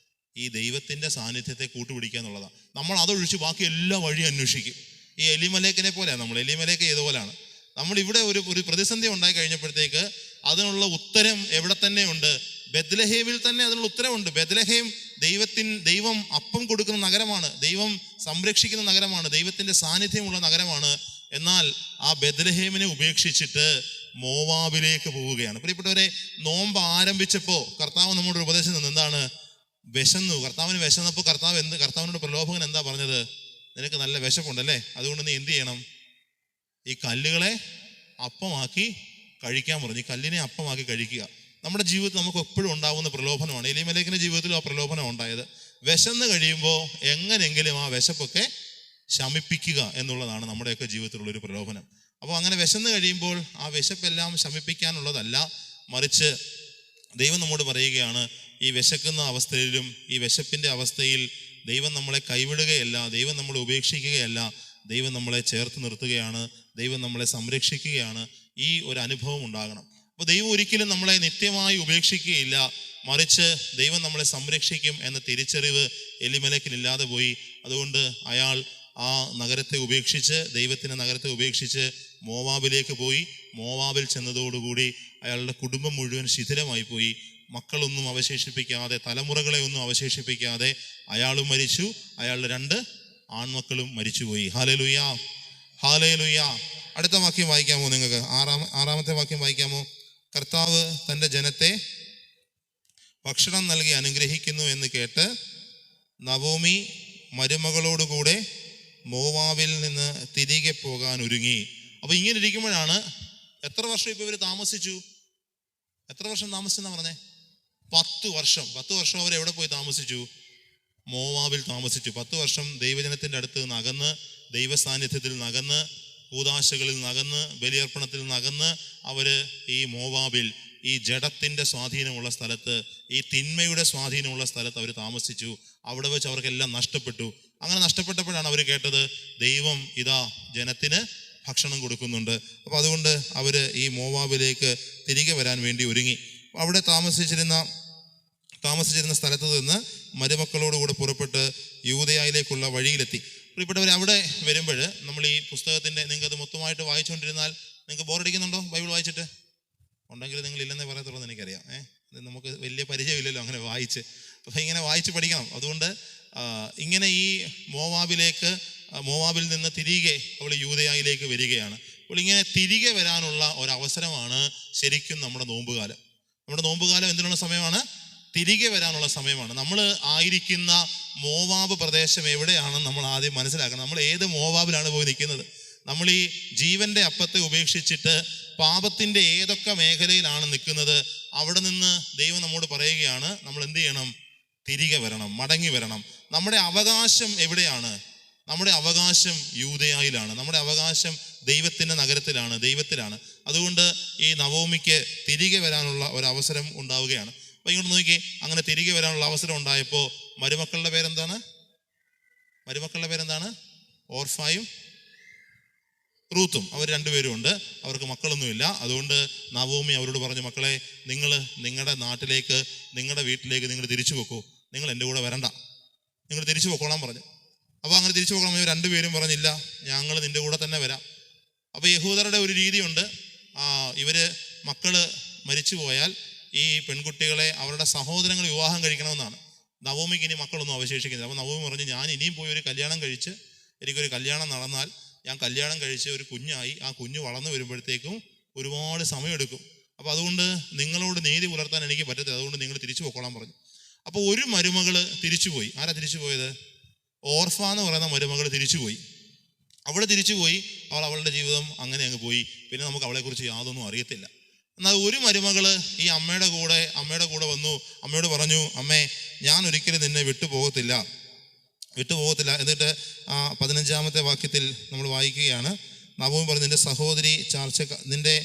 ഈ ദൈവത്തിൻ്റെ സാന്നിധ്യത്തെ കൂട്ടുപിടിക്കുക എന്നുള്ളതാണ്. നമ്മൾ അതൊഴിച്ച് ബാക്കി എല്ലാ വഴിയും അന്വേഷിക്കും. ഈ എലിമലേക്കിനെ പോലെയാണ് നമ്മൾ. എലിമലേക്ക് ഏതുപോലെയാണ്? നമ്മളിവിടെ ഒരു പ്രതിസന്ധി ഉണ്ടായി കഴിഞ്ഞപ്പോഴത്തേക്ക് അതിനുള്ള ഉത്തരം എവിടെ തന്നെ ഉണ്ട്? ബെത്ലഹേമിൽ തന്നെ അതിനുള്ള ഉത്തരവുണ്ട്. ബെത്ലഹേം ദൈവം അപ്പം കൊടുക്കുന്ന നഗരമാണ്, ദൈവം സംരക്ഷിക്കുന്ന നഗരമാണ്, ദൈവത്തിൻ്റെ സാന്നിധ്യമുള്ള നഗരമാണ്. എന്നാൽ ആ ബെത്ലഹേമിനെ ഉപേക്ഷിച്ചിട്ട് മോവാബിലേക്ക് പോവുകയാണ്. പ്രിയപ്പെട്ടവരെ, നോമ്പ് ആരംഭിച്ചപ്പോൾ കർത്താവ് നമ്മുടെ ഉപദേശം തന്നു. എന്താണ്? വിശന്നു. കർത്താവിന് വിശന്നപ്പോൾ കർത്താവിനോട് പ്രലോഭകൻ എന്താ പറഞ്ഞത്? നിനക്ക് നല്ല വിശപ്പുണ്ടല്ലേ, അതുകൊണ്ട് നീ എന്ത് ചെയ്യണം? ഈ കല്ലുകളെ അപ്പമാക്കി കഴിക്കാൻ പറഞ്ഞു. ഈ കല്ലിനെ അപ്പമാക്കി കഴിക്കുക. നമ്മുടെ ജീവിതത്തിൽ നമുക്ക് എപ്പോഴും ഉണ്ടാകുന്ന പ്രലോഭനമാണ്. എലീമലേക്കിന്റെ ജീവിതത്തിലും ആ പ്രലോഭനം ഉണ്ടായത്. വിശന്ന് കഴിയുമ്പോൾ എങ്ങനെയെങ്കിലും ആ വിശപ്പൊക്കെ ശമിപ്പിക്കുക എന്നുള്ളതാണ് നമ്മുടെയൊക്കെ ജീവിതത്തിലുള്ളൊരു പ്രലോഭനം. അപ്പോൾ അങ്ങനെ വിശന്ന് കഴിയുമ്പോൾ ആ വിശപ്പെല്ലാം ശമിപ്പിക്കാനുള്ളതല്ല, മറിച്ച് ദൈവം നമ്മോട് പറയുകയാണ്, ഈ വിശക്കുന്ന അവസ്ഥയിലും ഈ വിശപ്പിൻ്റെ അവസ്ഥയിൽ ദൈവം നമ്മളെ കൈവിടുകയല്ല, ദൈവം നമ്മളെ ഉപേക്ഷിക്കുകയല്ല, ദൈവം നമ്മളെ ചേർത്ത് നിർത്തുകയാണ്, ദൈവം നമ്മളെ സംരക്ഷിക്കുകയാണ്. ഈ ഒരു അനുഭവം ഉണ്ടാകണം. അപ്പോൾ ദൈവം ഒരിക്കലും നമ്മളെ നിത്യമായി ഉപേക്ഷിക്കുകയില്ല, മറിച്ച് ദൈവം നമ്മളെ സംരക്ഷിക്കും എന്ന തിരിച്ചറിവ് എലിമലേക്കിനില്ലാതെ പോയി. അതുകൊണ്ട് അയാൾ ആ നഗരത്തെ ഉപേക്ഷിച്ച്, ദൈവത്തിൻ്റെ നഗരത്തെ ഉപേക്ഷിച്ച് മോവാബിലേക്ക് പോയി. മോവാബിൽ ചെന്നതോടുകൂടി അയാളുടെ കുടുംബം മുഴുവൻ ശിഥിലമായി പോയി. മക്കളൊന്നും അവശേഷിപ്പിക്കാതെ, തലമുറകളെ ഒന്നും അവശേഷിപ്പിക്കാതെ അയാളും മരിച്ചു, അയാളുടെ 2 ആൺമക്കളും മരിച്ചുപോയി. Hallelujah, hallelujah. അടുത്ത വാക്യം വായിക്കാമോ നിങ്ങൾക്ക്? ആറാമത്തെ വാക്യം വായിക്കാമോ? കർത്താവ് തൻ്റെ ജനത്തെ ഭക്ഷണം നൽകി അനുഗ്രഹിക്കുന്നു എന്ന് കേട്ട് നവോമി മരുമകളോടുകൂടെ മോവാബിൽ നിന്ന് തിരികെ പോകാൻ ഒരുങ്ങി. അപ്പോൾ ഇങ്ങനെ ഇരിക്കുമ്പോഴാണ്, എത്ര വർഷം ഇപ്പോൾ ഇവർ താമസിച്ചു? എത്ര വർഷം താമസിച്ചെന്നാ പറഞ്ഞേ? 10 വർഷം. 10 വർഷം അവർ എവിടെ പോയി താമസിച്ചു? മോവാബിൽ താമസിച്ചു. 10 വർഷം ദൈവജനത്തിൻ്റെ അടുത്ത് നിന്ന് അകന്ന്, ദൈവസാന്നിധ്യത്തിൽ നകന്ന്, കൂദാശകളിൽ നകന്ന്, ബലിയർപ്പണത്തിൽ നകന്ന് അവർ ഈ മോവാബിൽ, ഈ ജഡത്തിൻ്റെ സ്വാധീനമുള്ള സ്ഥലത്ത്, ഈ തിന്മയുടെ സ്വാധീനമുള്ള സ്ഥലത്ത് അവർ താമസിച്ചു. അവിടെ വെച്ച് അവർക്കെല്ലാം നഷ്ടപ്പെട്ടു. അങ്ങനെ നഷ്ടപ്പെട്ടപ്പോഴാണ് അവർ കേട്ടത്, ദൈവം ഇതാ ജനത്തിന് ഭക്ഷണം കൊടുക്കുന്നുണ്ട്. അപ്പോൾ അതുകൊണ്ട് അവർ ഈ മോവാബിലേക്ക് തിരികെ വരാൻ വേണ്ടി ഒരുങ്ങി. അവിടെ താമസിച്ചിരുന്ന സ്ഥലത്ത് നിന്ന് മരുമക്കളോടുകൂടെ പുറപ്പെട്ട് യൂദയായിലേക്കുള്ള വഴിയിലെത്തി. പ്രിയപ്പെട്ടവർ, അവിടെ വരുമ്പോൾ നമ്മൾ ഈ പുസ്തകത്തിൻ്റെ, നിങ്ങൾക്ക് അത് മൊത്തമായിട്ട് വായിച്ചുകൊണ്ടിരുന്നാൽ നിങ്ങൾക്ക് ബോറടിക്കുന്നുണ്ടോ? ബൈബിൾ വായിച്ചിട്ട് ഉണ്ടെങ്കിൽ നിങ്ങൾ ഇല്ലെന്നേ പറയത്തുള്ളൂ എന്ന് എനിക്കറിയാം. നമുക്ക് വലിയ പരിചയമില്ലല്ലോ അങ്ങനെ വായിച്ച്. അപ്പോൾ ഇങ്ങനെ വായിച്ച് പഠിക്കണം. അതുകൊണ്ട് ഇങ്ങനെ ഈ മോവാബിൽ നിന്ന് തിരികെ അവൾ യൂദയായിലേക്ക് വരികയാണ്. അപ്പോൾ ഇങ്ങനെ തിരികെ വരാനുള്ള ഒരവസരമാണ് ശരിക്കും നമ്മുടെ നോമ്പുകാലം. നമ്മുടെ നോമ്പുകാലം എന്തിനുള്ള സമയമാണ്? തിരികെ വരാനുള്ള സമയമാണ്. നമ്മൾ ആയിരിക്കുന്ന മോവാബ് പ്രദേശം എവിടെയാണെന്ന് നമ്മൾ ആദ്യം മനസ്സിലാക്കണം. നമ്മൾ ഏത് മോവാബിലാണ് പോയി നിൽക്കുന്നത്? നമ്മൾ ഈ ജീവന്റെ അപ്പത്തെ ഉപേക്ഷിച്ചിട്ട് പാപത്തിൻ്റെ ഏതൊക്കെ മേഖലയിലാണ് നിൽക്കുന്നത്? അവിടെ നിന്ന് ദൈവം നമ്മോട് പറയുകയാണ്, നമ്മൾ എന്ത് ചെയ്യണം? തിരികെ വരണം, മടങ്ങി വരണം. നമ്മുടെ അവകാശം എവിടെയാണ്? നമ്മുടെ അവകാശം യൂദയായിലാണ്. നമ്മുടെ അവകാശം ദൈവത്തിൻ്റെ നഗരത്തിലാണ്, ദൈവത്തിലാണ്. അതുകൊണ്ട് ഈ നവോമിക്ക് തിരികെ വരാനുള്ള ഒരവസരം ഉണ്ടാവുകയാണ്. അപ്പോൾ ഇങ്ങോട്ട് നോക്കി, അങ്ങനെ തിരികെ വരാനുള്ള അവസരം ഉണ്ടായപ്പോൾ മരുമക്കളുടെ പേരെന്താണ്? ഓർഫായും റൂത്തും. അവർ 2 പേരും ഉണ്ട്. അവർക്ക് മക്കളൊന്നുമില്ല. അതുകൊണ്ട് നവോമി അവരോട് പറഞ്ഞു, മക്കളെ, നിങ്ങൾ നിങ്ങളുടെ നാട്ടിലേക്ക്, നിങ്ങളുടെ വീട്ടിലേക്ക് നിങ്ങൾ തിരിച്ചു പോക്കൂ. നിങ്ങൾ എൻ്റെ കൂടെ വരണ്ട, നിങ്ങൾ തിരിച്ചു പോക്കോളാൻ പറഞ്ഞു. അപ്പോൾ അങ്ങനെ തിരിച്ചു പോകണം. 2 പേരും പറഞ്ഞില്ല, ഞങ്ങൾ നിൻ്റെ കൂടെ തന്നെ വരാം. അപ്പോൾ യഹൂദരുടെ ഒരു രീതിയുണ്ട്, ഇവർ മക്കൾ മരിച്ചു പോയാൽ ഈ പെൺകുട്ടികളെ അവരുടെ സഹോദരങ്ങൾ വിവാഹം കഴിക്കണമെന്നാണ്. നവോമിക്ക് ഇനി മക്കളൊന്നും അവശേഷിക്കുന്നില്ല. അപ്പോൾ നവോമി പറഞ്ഞു, ഞാൻ ഇനിയും പോയി ഒരു കല്യാണം കഴിച്ച്, എനിക്കൊരു കല്യാണം നടന്നാൽ, ഞാൻ കല്യാണം കഴിച്ച് ഒരു കുഞ്ഞായി, ആ കുഞ്ഞ് വളർന്നു വരുമ്പോഴത്തേക്കും ഒരുപാട് സമയമെടുക്കും. അപ്പോൾ അതുകൊണ്ട് നിങ്ങളോട് നീതി പുലർത്താൻ എനിക്ക് പറ്റത്തില്ല. അതുകൊണ്ട് നിങ്ങൾ തിരിച്ചു പോയിക്കോളാൻ പറഞ്ഞു. അപ്പോൾ ഒരു മരുമകൾ തിരിച്ചുപോയി. ആരാ തിരിച്ചു പോയത്? ഓർഫ എന്ന് പറയുന്ന മരുമകൾ തിരിച്ചുപോയി. അവൾ തിരിച്ചുപോയി. അവളുടെ ജീവിതം അങ്ങനെ അങ്ങ് പോയി. പിന്നെ നമുക്ക് അവളെക്കുറിച്ച് യാതൊന്നും അറിയത്തില്ല. എന്നാൽ ഒരു മരുമകൾ ഈ അമ്മയുടെ കൂടെ വന്നു. അമ്മയോട് പറഞ്ഞു, അമ്മേ, ഞാൻ ഒരിക്കലും നിന്നെ വിട്ടുപോകത്തില്ല. എന്നിട്ട് 15-ാമത്തെ വാക്യത്തിൽ നമ്മൾ വായിക്കുകയാണ്. നവോമി പറഞ്ഞു, നിന്റെ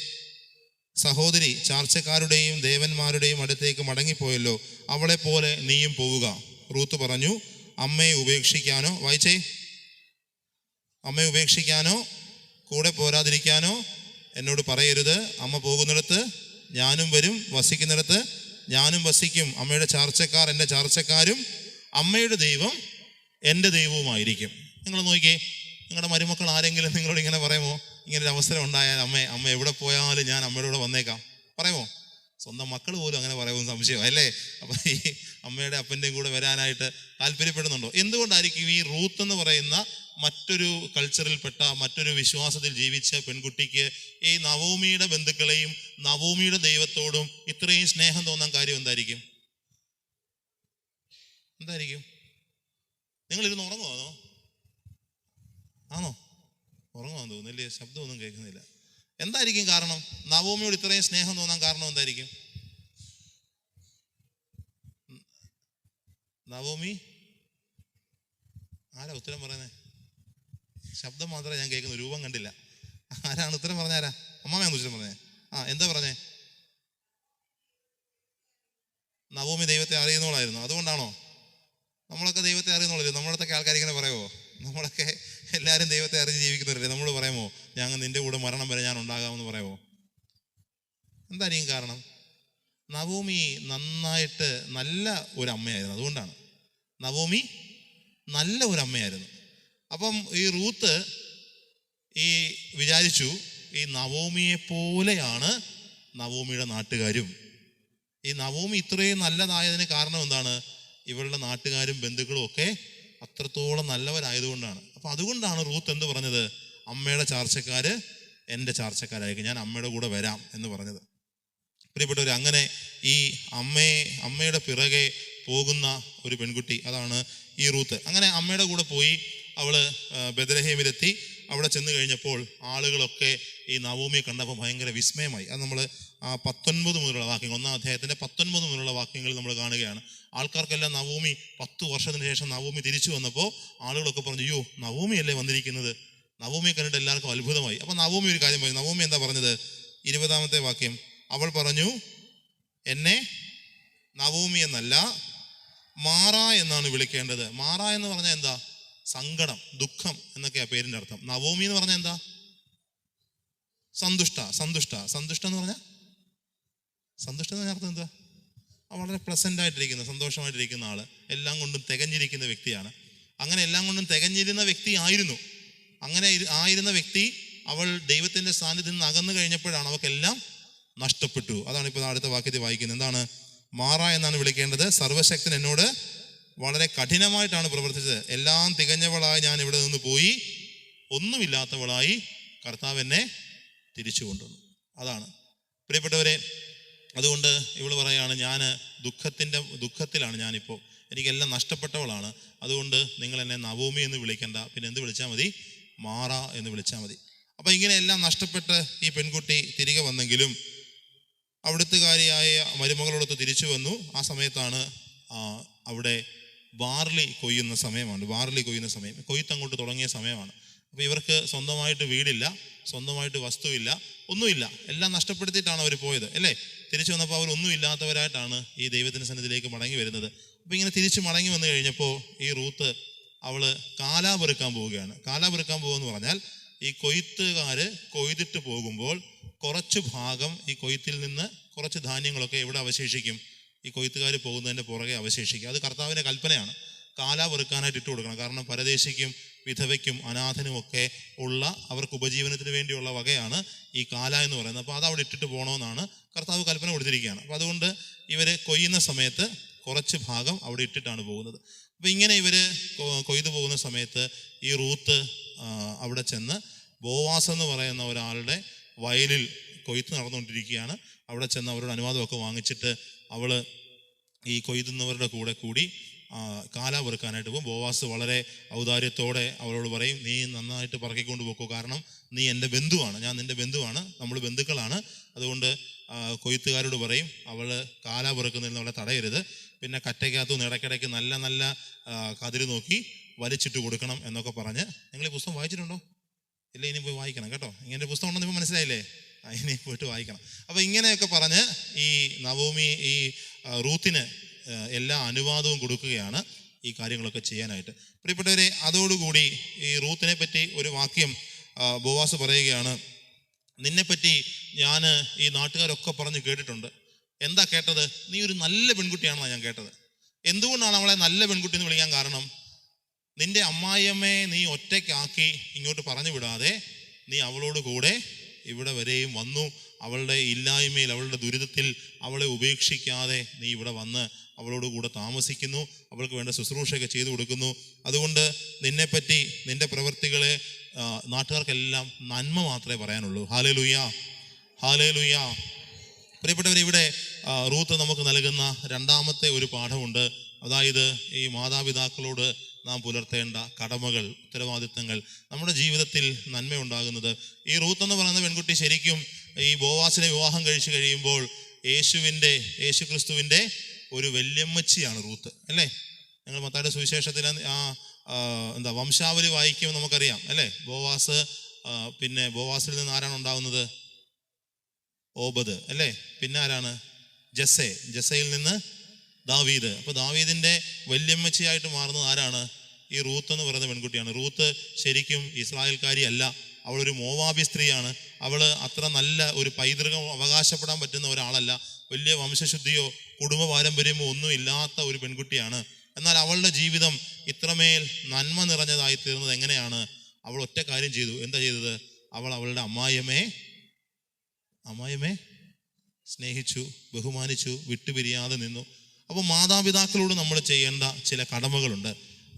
സഹോദരി ചാർച്ചക്കാരുടെയും ദേവന്മാരുടെയും അടുത്തേക്ക് മടങ്ങിപ്പോയല്ലോ, അവളെ പോലെ നീയും പോവുക. റൂത്ത് പറഞ്ഞു, അമ്മയെ ഉപേക്ഷിക്കാനോ, വായിച്ചേ, അമ്മയെ ഉപേക്ഷിക്കാനോ കൂടെ പോരാതിരിക്കാനോ എന്നോട് പറയരുത്. അമ്മ പോകുന്നിടത്ത് ഞാനും വരും, വസിക്കുന്നിടത്ത് ഞാനും വസിക്കും. അമ്മയുടെ ചാർച്ചക്കാർ എൻ്റെ ചാർച്ചക്കാരും അമ്മയുടെ ദൈവം എൻ്റെ ദൈവവുമായിരിക്കും. നിങ്ങൾ നോക്കിയേ, നിങ്ങളുടെ മരുമക്കൾ ആരെങ്കിലും നിങ്ങളോട് ഇങ്ങനെ പറയുമോ? ഇങ്ങനൊരു അവസരം ഉണ്ടായാൽ, അമ്മ എവിടെ പോയാലും ഞാൻ അമ്മയുടെ കൂടെ വന്നേക്കാം, പറയുമോ? സ്വന്തം മക്കൾ പോലും അങ്ങനെ പറയുമെന്ന് സംശയം അല്ലേ? അപ്പം ഈ അമ്മയുടെ അപ്പൻ്റെയും കൂടെ വരാനായിട്ട് താല്പര്യപ്പെടുന്നുണ്ടോ? എന്തുകൊണ്ടായിരിക്കും ഈ റൂത്ത് എന്ന് പറയുന്ന മറ്റൊരു കൾച്ചറിൽപ്പെട്ട, മറ്റൊരു വിശ്വാസത്തിൽ ജീവിച്ച പെൺകുട്ടിക്ക് ഈ നവോമിയുടെ ബന്ധുക്കളെയും നവോമിയുടെ ദൈവത്തോടും ഇത്രയും സ്നേഹം തോന്നാൻ കാര്യം എന്തായിരിക്കും? നിങ്ങളിരുന്ന് ഉറങ്ങുവാണോ? ഉറങ്ങുവാന്ന് തോന്നുന്നില്ലേ? ശബ്ദമൊന്നും കേൾക്കുന്നില്ല. എന്തായിരിക്കും കാരണം? നവോമിയോട് ഇത്രയും സ്നേഹം തോന്നാൻ കാരണം എന്തായിരിക്കും? നവോമി ആരാ ഉത്തരം പറയുന്നത്? ശബ്ദം മാത്രമേ ഞാൻ കേൾക്കുന്നു, രൂപം കണ്ടില്ല. ആരാണ് ഉത്തരം പറഞ്ഞാരാ? അമ്മാമയാണ് ഉത്തരം പറഞ്ഞേ. എന്താ പറഞ്ഞേ? നവോമി ദൈവത്തെ അറിയുന്നോളായിരുന്നു, അതുകൊണ്ടാണോ? നമ്മളൊക്കെ ദൈവത്തെ അറിയുന്നോളല്ലേ? നമ്മളടുത്തൊക്കെ ആൾക്കാർ ഇങ്ങനെ പറയുമോ? നമ്മളൊക്കെ എല്ലാവരും ദൈവത്തെ അറിഞ്ഞ് ജീവിക്കുന്നവരല്ലേ? നമ്മൾ പറയുമോ, ഞങ്ങൾ നിൻ്റെ കൂടെ മരണം വരെ ഞാൻ ഉണ്ടാകാമെന്ന് പറയുമോ? എന്തായിരിക്കും കാരണം? നവോമി നന്നായിട്ട് നല്ല ഒരു അമ്മയായിരുന്നു. അതുകൊണ്ടാണ്. നവോമി നല്ല ഒരു അമ്മയായിരുന്നു. അപ്പം ഈ റൂത്ത് ഈ വിചാരിച്ചു ഈ നവോമിയെ പോലെയാണ് നവോമിയുടെ നാട്ടുകാരും. ഈ നവോമി ഇത്രയും നല്ലതായതിന് കാരണം എന്താണ്? ഇവളുടെ നാട്ടുകാരും ബന്ധുക്കളും ഒക്കെ അത്രത്തോളം നല്ലവരായതുകൊണ്ടാണ്. അപ്പം അതുകൊണ്ടാണ് റൂത്ത് എന്ത് പറഞ്ഞത്? അമ്മയുടെ ചാർച്ചക്കാര് എൻ്റെ ചാർച്ചക്കാരായിരിക്കും, ഞാൻ അമ്മയുടെ കൂടെ വരാം എന്ന് പറഞ്ഞത്. പ്രിയപ്പെട്ടവർ, അങ്ങനെ ഈ അമ്മയുടെ പിറകെ പോകുന്ന ഒരു പെൺകുട്ടി, അതാണ് ഈ റൂത്ത്. അങ്ങനെ അമ്മയുടെ കൂടെ പോയി അവള് ബെത്ലഹേമിലെത്തി. അവിടെ ചെന്ന് കഴിഞ്ഞപ്പോൾ ആളുകളൊക്കെ ഈ നവോമിയെ കണ്ടപ്പോൾ ഭയങ്കര വിസ്മയമായി. അത് നമ്മൾ 19 മുതലുള്ള വാക്യങ്ങൾ, 1-ാം അധ്യായത്തിൻ്റെ 19 മുതലുള്ള വാക്യങ്ങൾ നമ്മൾ കാണുകയാണ്. ആൾക്കാർക്കെല്ലാം നവോമി 10 വർഷത്തിന് ശേഷം നവോമി തിരിച്ചു വന്നപ്പോൾ ആളുകളൊക്കെ പറഞ്ഞു, അയ്യോ നവോമിയല്ലേ വന്നിരിക്കുന്നത്. നവോമിയെ കണ്ടിട്ട് എല്ലാവർക്കും അത്ഭുതമായി. അപ്പം നവോമി ഒരു കാര്യം പറഞ്ഞു. നവോമി എന്താ പറഞ്ഞത്? 20-ാമത്തെ വാക്യം, അവൾ പറഞ്ഞു, എന്നെ നവോമി എന്നല്ല മാറ എന്നാണ് വിളിക്കേണ്ടത്. മാറ എന്ന് പറഞ്ഞാൽ എന്താ? സങ്കടം, ദുഃഖം എന്നൊക്കെയാ പേരിൻ്റെ അർത്ഥം. നവോമി എന്ന് പറഞ്ഞാൽ എന്താ? സന്തുഷ്ട എന്ന് പറഞ്ഞാൽ സന്തുഷ്ട എന്ന് പറഞ്ഞ അർത്ഥം എന്താ? വളരെ പ്ലസൻ്റ് ആയിട്ടിരിക്കുന്ന, സന്തോഷമായിട്ടിരിക്കുന്ന ആള്, എല്ലാം കൊണ്ടും തികഞ്ഞിരിക്കുന്ന വ്യക്തിയാണ്. അങ്ങനെ എല്ലാം കൊണ്ടും തികഞ്ഞിരുന്ന വ്യക്തി ആയിരുന്നു. അങ്ങനെ ആയിരുന്ന വ്യക്തി അവൾ ദൈവത്തിൻ്റെ സാന്നിധ്യത്തിൽ നിന്ന് അകന്നു കഴിഞ്ഞപ്പോഴാണ് അവൾക്കെല്ലാം നഷ്ടപ്പെട്ടു. അതാണ് ഇപ്പോൾ അടുത്ത വാക്യത്തിൽ വായിക്കുന്നത്. എന്താണ്? മാറ എന്നാണ് വിളിക്കേണ്ടത്. സർവശക്തൻ എന്നോട് വളരെ കഠിനമായിട്ടാണ് പ്രവർത്തിച്ചത്. എല്ലാം തികഞ്ഞവളായി ഞാൻ ഇവിടെ നിന്ന് പോയി, ഒന്നുമില്ലാത്തവളായി കർത്താവ് എന്നെ തിരിച്ചു കൊണ്ടുവന്നു. അതാണ് പ്രിയപ്പെട്ടവരെ. അതുകൊണ്ട് ഇവൾ പറയാണ്, ഞാൻ ദുഃഖത്തിലാണ് ഞാനിപ്പോൾ, എനിക്കെല്ലാം നഷ്ടപ്പെട്ടവളാണ്. അതുകൊണ്ട് നിങ്ങൾ എന്നെ നവോമി എന്ന് വിളിക്കണ്ട, പിന്നെ എന്ത് വിളിച്ചാൽ മതി? മാറ എന്ന് വിളിച്ചാൽ മതി. അപ്പം ഇങ്ങനെ എല്ലാം നഷ്ടപ്പെട്ട് ഈ പെൺകുട്ടി തിരികെ വന്നെങ്കിലും അവിടുത്തുകാരിയായ മരുമകളോടൊത്ത് തിരിച്ചു വന്നു. ആ സമയത്താണ് അവിടെ ബാർലി കൊയ്യുന്ന സമയമാണ്. കൊയ്ത്തങ്ങോട്ട് തുടങ്ങിയ സമയമാണ്. അപ്പോൾ ഇവർക്ക് സ്വന്തമായിട്ട് വീടില്ല, സ്വന്തമായിട്ട് വസ്തുവില്ല, ഒന്നുമില്ല. എല്ലാം നഷ്ടപ്പെടുത്തിയിട്ടാണ് അവർ പോയത്, അല്ലേ? തിരിച്ചു വന്നപ്പോൾ അവർ ഒന്നും ഇല്ലാത്തവരായിട്ടാണ് ഈ ദൈവത്തിൻ്റെ സന്നിധിയിലേക്ക് മടങ്ങി വരുന്നത്. അപ്പോൾ ഇങ്ങനെ തിരിച്ച് മടങ്ങി വന്നു കഴിഞ്ഞപ്പോൾ ഈ റൂത്ത് അവള് കാലാ പെറുക്കാൻ പോവുകയാണ്. കാലാ പെറുക്കാൻ പോകുമെന്ന് പറഞ്ഞാൽ ഈ കൊയ്ത്തുകാര് കൊയ്തിട്ട് പോകുമ്പോൾ കുറച്ച് ഭാഗം ഈ കൊയ്ത്തിൽ നിന്ന് കുറച്ച് ധാന്യങ്ങളൊക്കെ എവിടെ അവശേഷിക്കും? ഈ കൊയ്ത്തുകാർ പോകുന്നതിൻ്റെ പുറകെ അവശേഷിക്കും. അത് കർത്താവിൻ്റെ കൽപ്പനയാണ്. കാലാ പെറുക്കാനായിട്ട് ഇട്ട് കൊടുക്കണം. കാരണം പരദേശിക്കും വിധവയ്ക്കും അനാഥനും ഒക്കെ ഉള്ള അവർക്ക് ഉപജീവനത്തിന് വേണ്ടിയുള്ള വകയാണ് ഈ കാല എന്ന് പറയുന്നത്. അപ്പോൾ അത് അവിടെ ഇട്ടിട്ട് പോകണമെന്നാണ് കർത്താവ് കൽപ്പന കൊടുത്തിരിക്കുകയാണ്. അപ്പോൾ അതുകൊണ്ട് ഇവർ കൊയ്യുന്ന സമയത്ത് കുറച്ച് ഭാഗം അവിടെ ഇട്ടിട്ടാണ് പോകുന്നത്. അപ്പോൾ ഇങ്ങനെ ഇവർ കൊയ്തു പോകുന്ന സമയത്ത് ഈ റൂത്ത് അവിടെ ചെന്ന് ബോവാസ് എന്ന് പറയുന്ന ഒരാളുടെ വയലിൽ കൊയ്ത്ത് നടന്നുകൊണ്ടിരിക്കുകയാണ്. അവിടെ ചെന്ന് അവരുടെ അനുവാദമൊക്കെ വാങ്ങിച്ചിട്ട് അവൾ ഈ കൊയ്തുന്നവരുടെ കൂടെ കൂടി കാല പെറുക്കാനായിട്ട് പോകും. ബോവാസ് വളരെ ഔദാര്യത്തോടെ അവളോട് പറയും, നീ നന്നായിട്ട് പറക്കിക്കൊണ്ട് പോക്കോ, കാരണം നീ എൻ്റെ ബന്ധുവാണ്, ഞാൻ നിൻ്റെ ബന്ധുവാണ്, നമ്മൾ ബന്ധുക്കളാണ്. അതുകൊണ്ട് കൊയ്ത്തുകാരോട് പറയും, അവൾ കാല പെറുക്കുന്നതിൽ നിന്ന് അവളെ തടയരുത്. പിന്നെ കറ്റയ്ക്കകത്തുനിന്ന് ഇടയ്ക്കിടയ്ക്ക് നല്ല നല്ല കതിര് നോക്കി വലിച്ചിട്ട് കൊടുക്കണം എന്നൊക്കെ പറഞ്ഞ്. നിങ്ങൾ ഈ പുസ്തകം വായിച്ചിട്ടുണ്ടോ? ഇല്ല, ഇനി പോയി വായിക്കണം കേട്ടോ. ഇങ്ങനെ ഒരു പുസ്തകം ഉണ്ടെന്ന് ഇപ്പോൾ മനസ്സിലായില്ലേ? ഇനി പോയിട്ട് വായിക്കണം. അപ്പോൾ ഇങ്ങനെയൊക്കെ പറഞ്ഞ് ഈ നവോമി ഈ റൂത്തിന് എല്ലാ അനുവാദവും കൊടുക്കുകയാണ് ഈ കാര്യങ്ങളൊക്കെ ചെയ്യാനായിട്ട്. പ്രിയപ്പെട്ടവരെ, അതോടുകൂടി ഈ റൂത്തിനെ പറ്റി ഒരു വാക്യം ബോവാസ് പറയുകയാണ്, നിന്നെപ്പറ്റി ഞാൻ ഈ നാട്ടുകാരൊക്കെ പറഞ്ഞ് കേട്ടിട്ടുണ്ട്. എന്താ കേട്ടത്? നീ ഒരു നല്ല പെൺകുട്ടിയാണെന്നാണ് ഞാൻ കേട്ടത്. എന്തുകൊണ്ടാണ് അവളെ നല്ല പെൺകുട്ടി എന്ന് വിളിക്കാൻ കാരണം? നിന്റെ അമ്മായിയമ്മയെ നീ ഒറ്റയ്ക്കാക്കി ഇങ്ങോട്ട് പറഞ്ഞു വിടാതെ നീ അവളോട് കൂടെ ഇവിടെ വരെയും വന്നു. അവളുടെ ഇല്ലായ്മയിൽ, അവളുടെ ദുരിതത്തിൽ അവളെ ഉപേക്ഷിക്കാതെ നീ ഇവിടെ വന്ന് അവളോട് കൂടെ താമസിക്കുന്നു, അവൾക്ക് വേണ്ട ശുശ്രൂഷയൊക്കെ ചെയ്തു കൊടുക്കുന്നു. അതുകൊണ്ട് നിന്നെപ്പറ്റി, നിന്റെ പ്രവൃത്തികളെ നാട്ടുകാർക്കെല്ലാം നന്മ മാത്രമേ പറയാനുള്ളൂ. Hallelujah, hallelujah. പ്രിയപ്പെട്ടവർ, ഇവിടെ റൂത്ത് നമുക്ക് നൽകുന്ന രണ്ടാമത്തെ ഒരു പാഠമുണ്ട്. അതായത് ഈ മാതാപിതാക്കളോട് നാം പുലർത്തേണ്ട കടമകൾ, ഉത്തരവാദിത്തങ്ങൾ, നമ്മുടെ ജീവിതത്തിൽ നന്മയുണ്ടാകുന്നത്. ഈ റൂത്ത് എന്ന് പറയുന്ന പെൺകുട്ടി ശരിക്കും ഈ ബോവാസിനെ വിവാഹം കഴിച്ചു കഴിയുമ്പോൾ യേശു ക്രിസ്തുവിൻ്റെ ഒരു വല്യമ്മച്ചിയാണ് റൂത്ത്, അല്ലേ? ഞങ്ങൾ മത്തായിയുടെ സുവിശേഷത്തിൽ വംശാവലി വായിക്കുമ്പോൾ നമുക്കറിയാം, അല്ലേ? ബോവാസ്, പിന്നെ ബോവാസിൽ നിന്ന് ആരാണ് ഉണ്ടാകുന്നത്? ഓബദ്, അല്ലേ? പിന്നെ ആരാണ്? ജസ്സയിൽ നിന്ന് ദാവീദ്. അപ്പോൾ ദാവീദിൻ്റെ വല്യമ്മച്ചിയായിട്ട് മാറുന്നത് ആരാണ്? ഈ റൂത്ത് എന്ന് പറയുന്ന പെൺകുട്ടിയാണ്. റൂത്ത് ശരിക്കും ഇസ്രായേൽക്കാരി അല്ല, അവളൊരു മോവാബി സ്ത്രീയാണ്. അവൾ അത്ര നല്ല ഒരു പൈതൃകം അവകാശപ്പെടാൻ പറ്റുന്ന ഒരാളല്ല. വലിയ വംശശുദ്ധിയോ കുടുംബ പാരമ്പര്യമോ ഒന്നും ഇല്ലാത്ത ഒരു പെൺകുട്ടിയാണ്. എന്നാൽ അവളുടെ ജീവിതം ഇത്രമേൽ നന്മ നിറഞ്ഞതായി തീർന്നത് എങ്ങനെയാണ്? അവൾ ഒറ്റ കാര്യം ചെയ്തു. എന്താ ചെയ്തത്? അവൾ അവളുടെ അമ്മായിയമ്മയെ സ്നേഹിച്ചു, ബഹുമാനിച്ചു, വിട്ടുപിരിയാതെ നിന്നു. അപ്പോൾ മാതാപിതാക്കളോട് നമ്മൾ ചെയ്യേണ്ട ചില കടമകളുണ്ട്.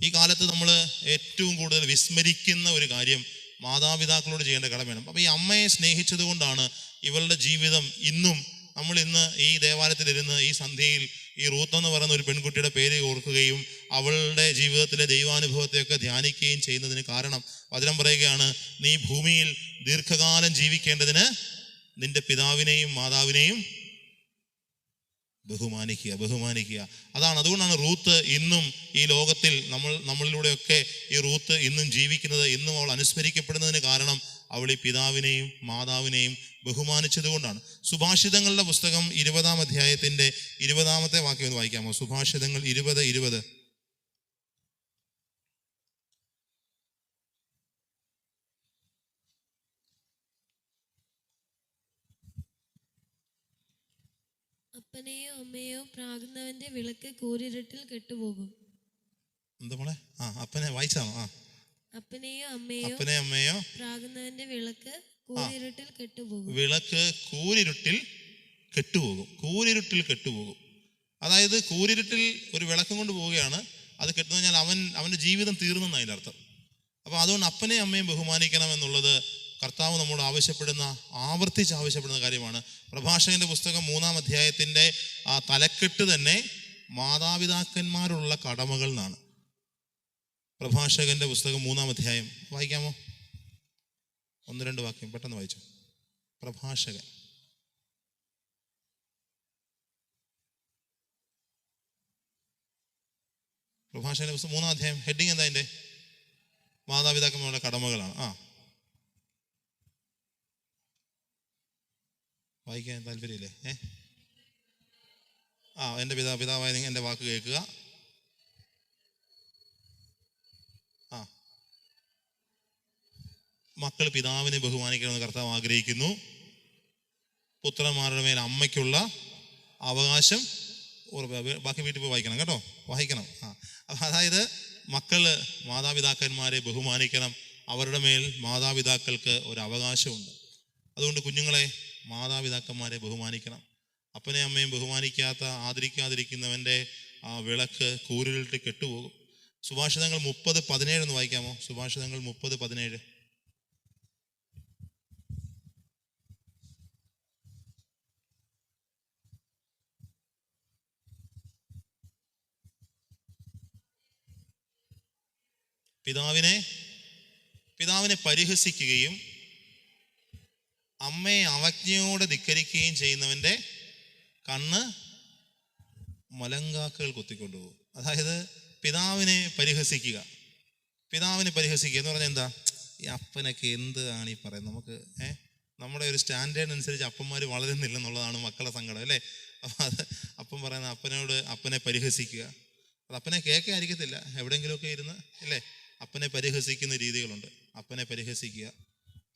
ഈ കാലത്ത് നമ്മൾ ഏറ്റവും കൂടുതൽ വിസ്മരിക്കുന്ന ഒരു കാര്യം മാതാപിതാക്കളോട് ചെയ്യേണ്ട കടമയാണ്. അപ്പോൾ ഈ അമ്മയെ സ്നേഹിച്ചത് കൊണ്ടാണ് ഇവളുടെ ജീവിതം ഇന്നും നമ്മൾ ഇന്ന് ഈ ദേവാലയത്തിലിരുന്ന് ഈ സന്ധ്യയിൽ ഈ റൂത്ത് എന്ന് പറയുന്ന ഒരു പെൺകുട്ടിയുടെ പേര് ഓർക്കുകയും അവളുടെ ജീവിതത്തിലെ ദൈവാനുഭവത്തെയൊക്കെ ധ്യാനിക്കുകയും ചെയ്യുന്നതിന് കാരണം വചനം പറയുകയാണ്, നീ ഭൂമിയിൽ ദീർഘകാലം ജീവിക്കേണ്ടതിന് നിന്റെ പിതാവിനെയും മാതാവിനെയും ബഹുമാനിക്കുക. അതുകൊണ്ടാണ് റൂത്ത് ഇന്നും ഈ ലോകത്തിൽ നമ്മളിലൂടെയൊക്കെ ഈ റൂത്ത് ഇന്നും ജീവിക്കുന്നത്, ഇന്നും അവൾ അനുസ്മരിക്കപ്പെടുന്നതിന് കാരണം അവൾ ഈ പിതാവിനെയും മാതാവിനെയും ബഹുമാനിച്ചത് കൊണ്ടാണ്. സുഭാഷിതങ്ങളുടെ പുസ്തകം 20-ാം അധ്യായത്തിന്റെ 20-ാമത്തെ വാക്യം ഒന്ന് വായിക്കാമോ? സുഭാഷിതങ്ങൾ 20:20. അപ്പനെയോ അമ്മയോ പ്രാകുന്നവന്റെ വിളക്ക് കൂരിരുട്ടിൽ കെട്ടുപോകും. എന്താ മോളെ? അപ്പനെ വായിച്ചാണോ? അപ്പനെയോ അമ്മയോ പ്രാകുന്നവന്റെ വിളക്ക് കൂരിരുട്ടിൽ കെട്ടുപോകും. വിളക്ക് കൂരിരുട്ടിൽ കെട്ടുപോകും. അതായത് കൂരിരുട്ടിൽ ഒരു വിളക്കം കൊണ്ട് പോവുകയാണ്. അത് കെട്ടുന്ന കഴിഞ്ഞാൽ അവൻ്റെ ജീവിതം തീർന്നെന്ന് അതിൻ്റെ അർത്ഥം. അപ്പോൾ അതുകൊണ്ട് അപ്പനെയും അമ്മയും ബഹുമാനിക്കണം എന്നുള്ളത് കർത്താവ് നമ്മോട് ആവർത്തിച്ച് ആവശ്യപ്പെടുന്ന കാര്യമാണ്. പ്രഭാഷകന്റെ പുസ്തകം 3-ാം അധ്യായത്തിന്റെ ആ തലക്കെട്ട് തന്നെ മാതാപിതാക്കന്മാരുള്ള കടമകൾ എന്നാണ്. പ്രഭാഷകന്റെ പുസ്തകം 3-ാം അധ്യായം വായിക്കാമോ? 1-2 വാക്യം പെട്ടെന്ന് വായിച്ചു. പ്രഭാഷകന്റെ പുസ്തകം 3-ാം അധ്യായം ഹെഡിങ് എന്താ? അതിന്റെ മാതാപിതാക്കന്മാരുടെ കടമകളാണ്. വായിക്കാൻ താല്പര്യമില്ലേ? എൻ്റെ പിതാവായ എൻ്റെ വാക്ക് കേൾക്കുക. മക്കൾ പിതാവിനെ ബഹുമാനിക്കണമെന്ന് കർത്താവ് ആഗ്രഹിക്കുന്നു. പുത്രന്മാരുടെ മേൽ അമ്മയ്ക്കുള്ള അവകാശം ബാക്കി വീട്ടിൽ പോയി വായിക്കണം കേട്ടോ, വായിക്കണം. അതായത് മക്കള് മാതാപിതാക്കന്മാരെ ബഹുമാനിക്കണം. അവരുടെ മേൽ മാതാപിതാക്കൾക്ക് ഒരു അവകാശമുണ്ട്. അതുകൊണ്ട് കുഞ്ഞുങ്ങളെ മാതാപിതാക്കന്മാരെ ബഹുമാനിക്കണം. അപ്പനെയും അമ്മയും ആദരിക്കാതിരിക്കുന്നവൻ്റെ ആ വിളക്ക് കൂരിലിട്ട് കെട്ടുപോകും. സുഭാഷിതങ്ങൾ 30:17 ഒന്ന് വായിക്കാമോ? സുഭാഷിതങ്ങൾ 30:17. പിതാവിനെ പരിഹസിക്കുകയും അമ്മയെ അവജ്ഞയോടെ ധിക്കരിക്കുകയും ചെയ്യുന്നവൻ്റെ കണ്ണ് മലങ്കാക്കകൾ കുത്തിക്കൊണ്ടുപോകും. അതായത് പിതാവിനെ പരിഹസിക്കുക എന്ന് പറഞ്ഞാൽ എന്താ? ഈ അപ്പനൊക്കെ എന്താണ് ഈ പറയുന്നത്? നമുക്ക് നമ്മുടെ ഒരു സ്റ്റാൻഡേർഡ് അനുസരിച്ച് അപ്പന്മാർ വളരുന്നില്ലെന്നുള്ളതാണ് മക്കളുടെ സങ്കടം, അല്ലേ? അപ്പം അത് അപ്പം പറയുന്ന അപ്പനെ പരിഹസിക്കുക. അത് അപ്പനെ കേൾക്കാതിരിക്കത്തില്ല, എവിടെയെങ്കിലുമൊക്കെ ഇരുന്ന്, അല്ലേ? അപ്പനെ പരിഹസിക്കുന്ന രീതികളുണ്ട്. അപ്പനെ പരിഹസിക്കുക.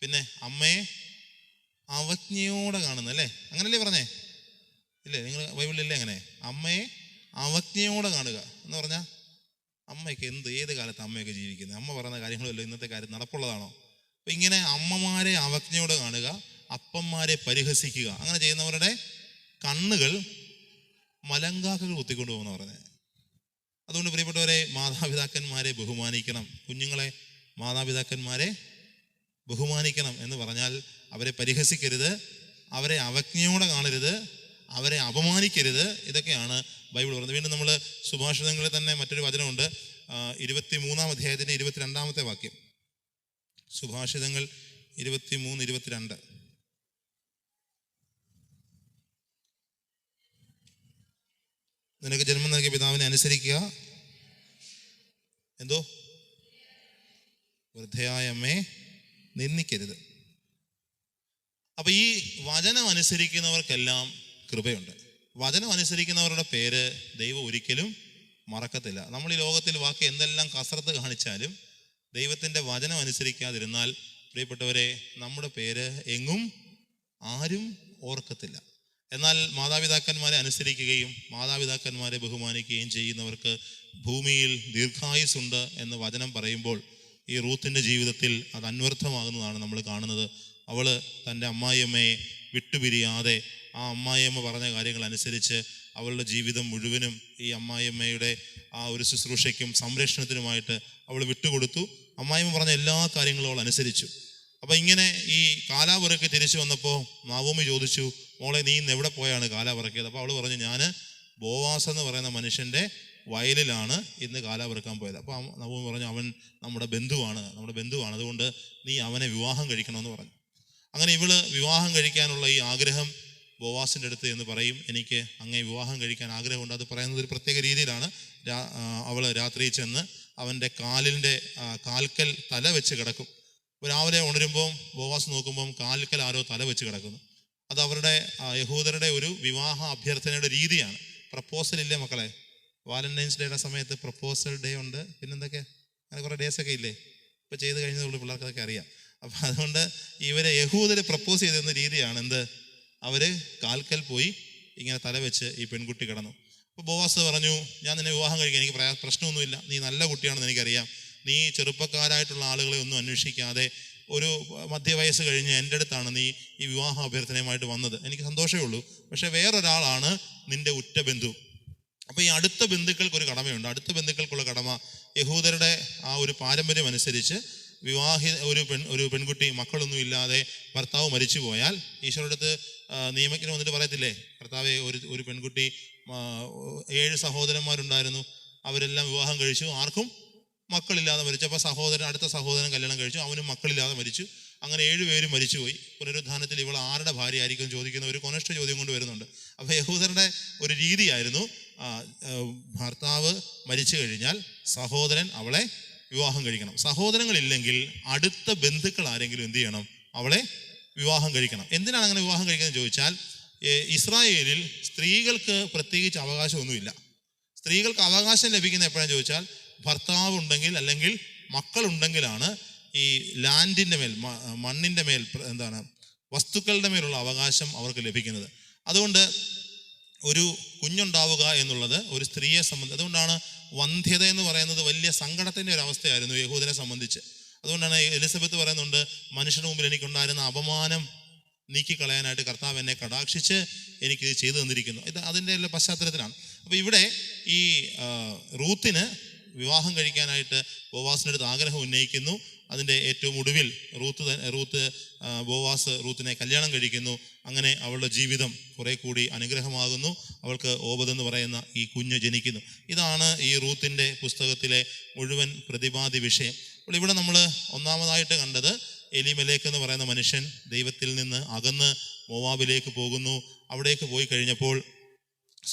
പിന്നെ അമ്മയെ അവജ്ഞയോടെ കാണുന്നു, അല്ലേ? അങ്ങനല്ലേ പറഞ്ഞേ? ഇല്ലേ, നിങ്ങൾ ബൈബിളിലല്ലേ അങ്ങനെ? അമ്മയെ അവജ്ഞയോടെ കാണുക എന്ന് പറഞ്ഞാൽ അമ്മയ്ക്ക് ഏത് കാലത്ത് അമ്മയൊക്കെ ജീവിക്കുന്നത്? അമ്മ പറയുന്ന കാര്യങ്ങളല്ലോ ഇന്നത്തെ കാര്യം നടപ്പുള്ളതാണോ? അപ്പം ഇങ്ങനെ അമ്മമാരെ അവജ്ഞയോടെ കാണുക, അപ്പന്മാരെ പരിഹസിക്കുക, അങ്ങനെ ചെയ്യുന്നവരുടെ കണ്ണുകൾ മലങ്കാക്കകൾ കുത്തിക്കൊണ്ടു പോകുന്ന പറഞ്ഞത്. അതുകൊണ്ട് പ്രിയപ്പെട്ടവരെ, മാതാപിതാക്കന്മാരെ ബഹുമാനിക്കണം. കുഞ്ഞുങ്ങളെ മാതാപിതാക്കന്മാരെ ബഹുമാനിക്കണം എന്ന് പറഞ്ഞാൽ അവരെ പരിഹസിക്കരുത്, അവരെ അവജ്ഞയോടെ കാണരുത്, അവരെ അപമാനിക്കരുത്. ഇതൊക്കെയാണ് ബൈബിൾ പറയുന്നത്. വീണ്ടും നമ്മൾ സുഭാഷിതങ്ങളിൽ തന്നെ മറ്റൊരു വചനമുണ്ട്, 23-ാം അധ്യായത്തിൻ്റെ 22-ാമത്തെ വാക്യം. സുഭാഷിതങ്ങൾ 23:22. നിനക്ക് ജന്മം നൽകിയ പിതാവിനെ അനുസരിക്കുക, വൃദ്ധയായ അമ്മയെ നിന്ദിക്കരുത്. അപ്പൊ ഈ വചനം അനുസരിക്കുന്നവർക്കെല്ലാം കൃപയുണ്ട്. വചനം അനുസരിക്കുന്നവരുടെ പേര് ദൈവം ഒരിക്കലും മറക്കത്തില്ല. നമ്മൾ ഈ ലോകത്തിൽ ബാക്കി എന്തെല്ലാം കസരത്ത് കാണിച്ചാലും ദൈവത്തിൻ്റെ വചനം അനുസരിക്കാതിരുന്നാൽ പ്രിയപ്പെട്ടവരെ, നമ്മുടെ പേര് എങ്ങും ആരും ഓർക്കത്തില്ല. എന്നാൽ മാതാപിതാക്കന്മാരെ അനുസരിക്കുകയും മാതാപിതാക്കന്മാരെ ബഹുമാനിക്കുകയും ചെയ്യുന്നവർക്ക് ഭൂമിയിൽ ദീർഘായുസ്സുണ്ട് എന്ന് വചനം പറയുമ്പോൾ ഈ റൂത്തിൻ്റെ ജീവിതത്തിൽ അത് അന്വർത്ഥമാകുന്നതാണ് നമ്മൾ കാണുന്നത്. അവൾ തൻ്റെ അമ്മായിയമ്മയെ വിട്ടുപിരിയാതെ ആ അമ്മായിയമ്മ പറഞ്ഞ കാര്യങ്ങൾ അനുസരിച്ച് അവളുടെ ജീവിതം മുഴുവനും ഈ അമ്മായിയമ്മയുടെ ആ ഒരു ശുശ്രൂഷയ്ക്കും സംരക്ഷണത്തിനുമായിട്ട് അവൾ വിട്ടുകൊടുത്തു. അമ്മായിയമ്മ പറഞ്ഞ എല്ലാ കാര്യങ്ങളും അവൾ അനുസരിച്ചു. അപ്പം ഇങ്ങനെ ഈ കാലാപിറക്കി തിരിച്ചു വന്നപ്പോൾ നവോമി ചോദിച്ചു, മോളെ നീ ഇന്ന് എവിടെ പോയാണ് കാലാപിറക്കിയത്? അപ്പോൾ അവൾ പറഞ്ഞു, ഞാൻ ബോവാസ് എന്ന് പറയുന്ന മനുഷ്യൻ്റെ വയലിലാണ് ഇന്ന് കാലാപിറക്കാൻ പോയത്. അപ്പോൾ നവോമി പറഞ്ഞു, അവൻ നമ്മുടെ ബന്ധുവാണ്, അതുകൊണ്ട് നീ അവനെ വിവാഹം കഴിക്കണമെന്ന് പറഞ്ഞു. അങ്ങനെ ഇവള് വിവാഹം കഴിക്കാനുള്ള ഈ ആഗ്രഹം ബോവാസിൻ്റെ അടുത്ത് എന്ന് പറയും, എനിക്ക് അങ്ങേ വിവാഹം കഴിക്കാൻ ആഗ്രഹമുണ്ട്. അത് പറയുന്നത് ഒരു പ്രത്യേക രീതിയിലാണ്. അവൾ രാത്രി ചെന്ന് അവൻ്റെ കാൽക്കൽ തല വെച്ച് കിടക്കും. രാവിലെ ഉണരുമ്പോൾ ബോവാസ് നോക്കുമ്പം കാൽക്കൽ ആരോ തല വെച്ച് കിടക്കുന്നു. അത് അവരുടെ യഹൂദരുടെ ഒരു വിവാഹ അഭ്യർത്ഥനയുടെ രീതിയാണ്. പ്രപ്പോസൽ ഇല്ലേ മക്കളെ? വാലന്റൈൻസ് ഡേയുടെ സമയത്ത് പ്രപ്പോസൽ ഡേ ഉണ്ട്, പിന്നെന്തൊക്കെ അങ്ങനെ കുറേ ഡേയ്സൊക്കെ ഇല്ലേ? ഇപ്പോൾ ചെയ്ത് കഴിഞ്ഞതുള്ള പിള്ളേർക്ക് അതൊക്കെ അറിയാം. അപ്പം അതുകൊണ്ട് ഇവരെ യഹൂദർ പ്രപ്പോസ് ചെയ്തിരുന്ന രീതിയാണ് എന്ത്? അവർ കാൽക്കൽ പോയി ഇങ്ങനെ തല വെച്ച് ഈ പെൺകുട്ടി കിടന്നു. അപ്പോൾ ബോവാസ് പറഞ്ഞു, ഞാൻ നിന്നെ വിവാഹം കഴിക്കാൻ എനിക്ക് പ്രശ്നമൊന്നുമില്ല, നീ നല്ല കുട്ടിയാണെന്ന് എനിക്കറിയാം. നീ ചെറുപ്പക്കാരായിട്ടുള്ള ആളുകളെ ഒന്നും അന്വേഷിക്കാതെ ഒരു മധ്യവയസ്സ് കഴിഞ്ഞ് എൻ്റെ അടുത്താണ് നീ ഈ വിവാഹ അഭ്യർത്ഥനയുമായിട്ട് വന്നത്, എനിക്ക് സന്തോഷമേ ഉള്ളൂ. പക്ഷെ വേറൊരാളാണ് നിൻ്റെ ഉറ്റ ബന്ധു. അപ്പോൾ ഈ അടുത്ത ബന്ധുക്കൾക്ക് ഒരു കടമയുണ്ട്. അടുത്ത ബന്ധുക്കൾക്കുള്ള കടമ യഹൂദരുടെ ആ ഒരു പാരമ്പര്യം അനുസരിച്ച് ഒരു പെൺകുട്ടി മക്കളൊന്നും ഇല്ലാതെ ഭർത്താവ് മരിച്ചു പോയാൽ ഈശോയുടെ അടുത്ത് നിയമത്തിന് വന്നിട്ട് പറയത്തില്ലേ, ഭർത്താവെ ഒരു പെൺകുട്ടി 7 സഹോദരന്മാരുണ്ടായിരുന്നു, അവരെല്ലാം വിവാഹം കഴിച്ചു, ആർക്കും മക്കളില്ലാതെ മരിച്ചു. അപ്പോൾ അടുത്ത സഹോദരൻ കല്യാണം കഴിച്ചു, അവനും മക്കളില്ലാതെ മരിച്ചു. അങ്ങനെ 7 പേരും മരിച്ചുപോയി. പുനരുദ്ധാനത്തിൽ ഇവൾ ആരുടെ ഭാര്യ ആയിരിക്കും ചോദിക്കുന്ന ഒരു കൊനഷ്ട ചോദ്യം കൊണ്ട് വരുന്നുണ്ട്. അപ്പോൾ യഹൂദരുടെ ഒരു രീതിയായിരുന്നു, ഭർത്താവ് മരിച്ചു കഴിഞ്ഞാൽ സഹോദരൻ അവളെ വിവാഹം കഴിക്കണം. സഹോദരങ്ങളില്ലെങ്കിൽ അടുത്ത ബന്ധുക്കൾ ആരെങ്കിലും എന്ത് ചെയ്യണം? അവളെ വിവാഹം കഴിക്കണം. എന്തിനാണ് അങ്ങനെ വിവാഹം കഴിക്കുന്നത് ചോദിച്ചാൽ, ഇസ്രായേലിൽ സ്ത്രീകൾക്ക് പ്രത്യേകിച്ച് അവകാശമൊന്നുമില്ല. സ്ത്രീകൾക്ക് അവകാശം ലഭിക്കുന്ന എപ്പോഴാണെന്ന് ചോദിച്ചാൽ, ഭർത്താവ് ഉണ്ടെങ്കിൽ അല്ലെങ്കിൽ മക്കളുണ്ടെങ്കിലാണ് ഈ ലാൻഡിൻ്റെ മേൽ, മണ്ണിൻ്റെ മേൽ, വസ്തുക്കളുടെ മേലുള്ള അവകാശം അവർക്ക് ലഭിക്കുന്നത്. അതുകൊണ്ട് ഒരു കുഞ്ഞുണ്ടാവുക എന്നുള്ളത് ഒരു സ്ത്രീയെ സംബന്ധിച്ച്, അതുകൊണ്ടാണ് വന്ധ്യത എന്ന് പറയുന്നത് വലിയ സങ്കടത്തിൻ്റെ ഒരു അവസ്ഥയായിരുന്നു യഹൂദനെ സംബന്ധിച്ച്. അതുകൊണ്ടാണ് എലിസബത്ത് പറയുന്നുണ്ട്, മനുഷ്യരുടെ മുമ്പിൽ എനിക്കുണ്ടായിരുന്ന അപമാനം നീക്കിക്കളയാനായിട്ട് കർത്താവ് എന്നെ കടാക്ഷിച്ച് എനിക്കിത് ചെയ്തു തന്നിരിക്കുന്നു. ഇത് അതിൻ്റെ എല്ലാ പശ്ചാത്തലത്തിലാണ്. അപ്പോൾ ഇവിടെ ഈ റൂത്തിന് വിവാഹം കഴിക്കാനായിട്ട് ബോവാസിൻ്റെ അടുത്ത് ആഗ്രഹം ഉന്നയിക്കുന്നു. അതിൻ്റെ ഏറ്റവും ഒടുവിൽ ബോവാസ് റൂത്തിനെ കല്യാണം കഴിക്കുന്നു. അങ്ങനെ അവളുടെ ജീവിതം കുറെ കൂടി അനുഗ്രഹമാകുന്നു. അവൾക്ക് ഓബദ് എന്ന് പറയുന്ന ഈ കുഞ്ഞ് ജനിക്കുന്നു. ഇതാണ് ഈ റൂത്തിൻ്റെ പുസ്തകത്തിലെ മുഴുവൻ പ്രതിപാദ്യ വിഷയം. അപ്പോൾ ഇവിടെ നമ്മൾ ഒന്നാമതായിട്ട് കണ്ടത്, എലിമെലേക്ക് എന്ന് പറയുന്ന മനുഷ്യൻ ദൈവത്തിൽ നിന്ന് അകന്ന് മോവാബിലേക്ക് പോകുന്നു. അവിടേക്ക് പോയി കഴിഞ്ഞപ്പോൾ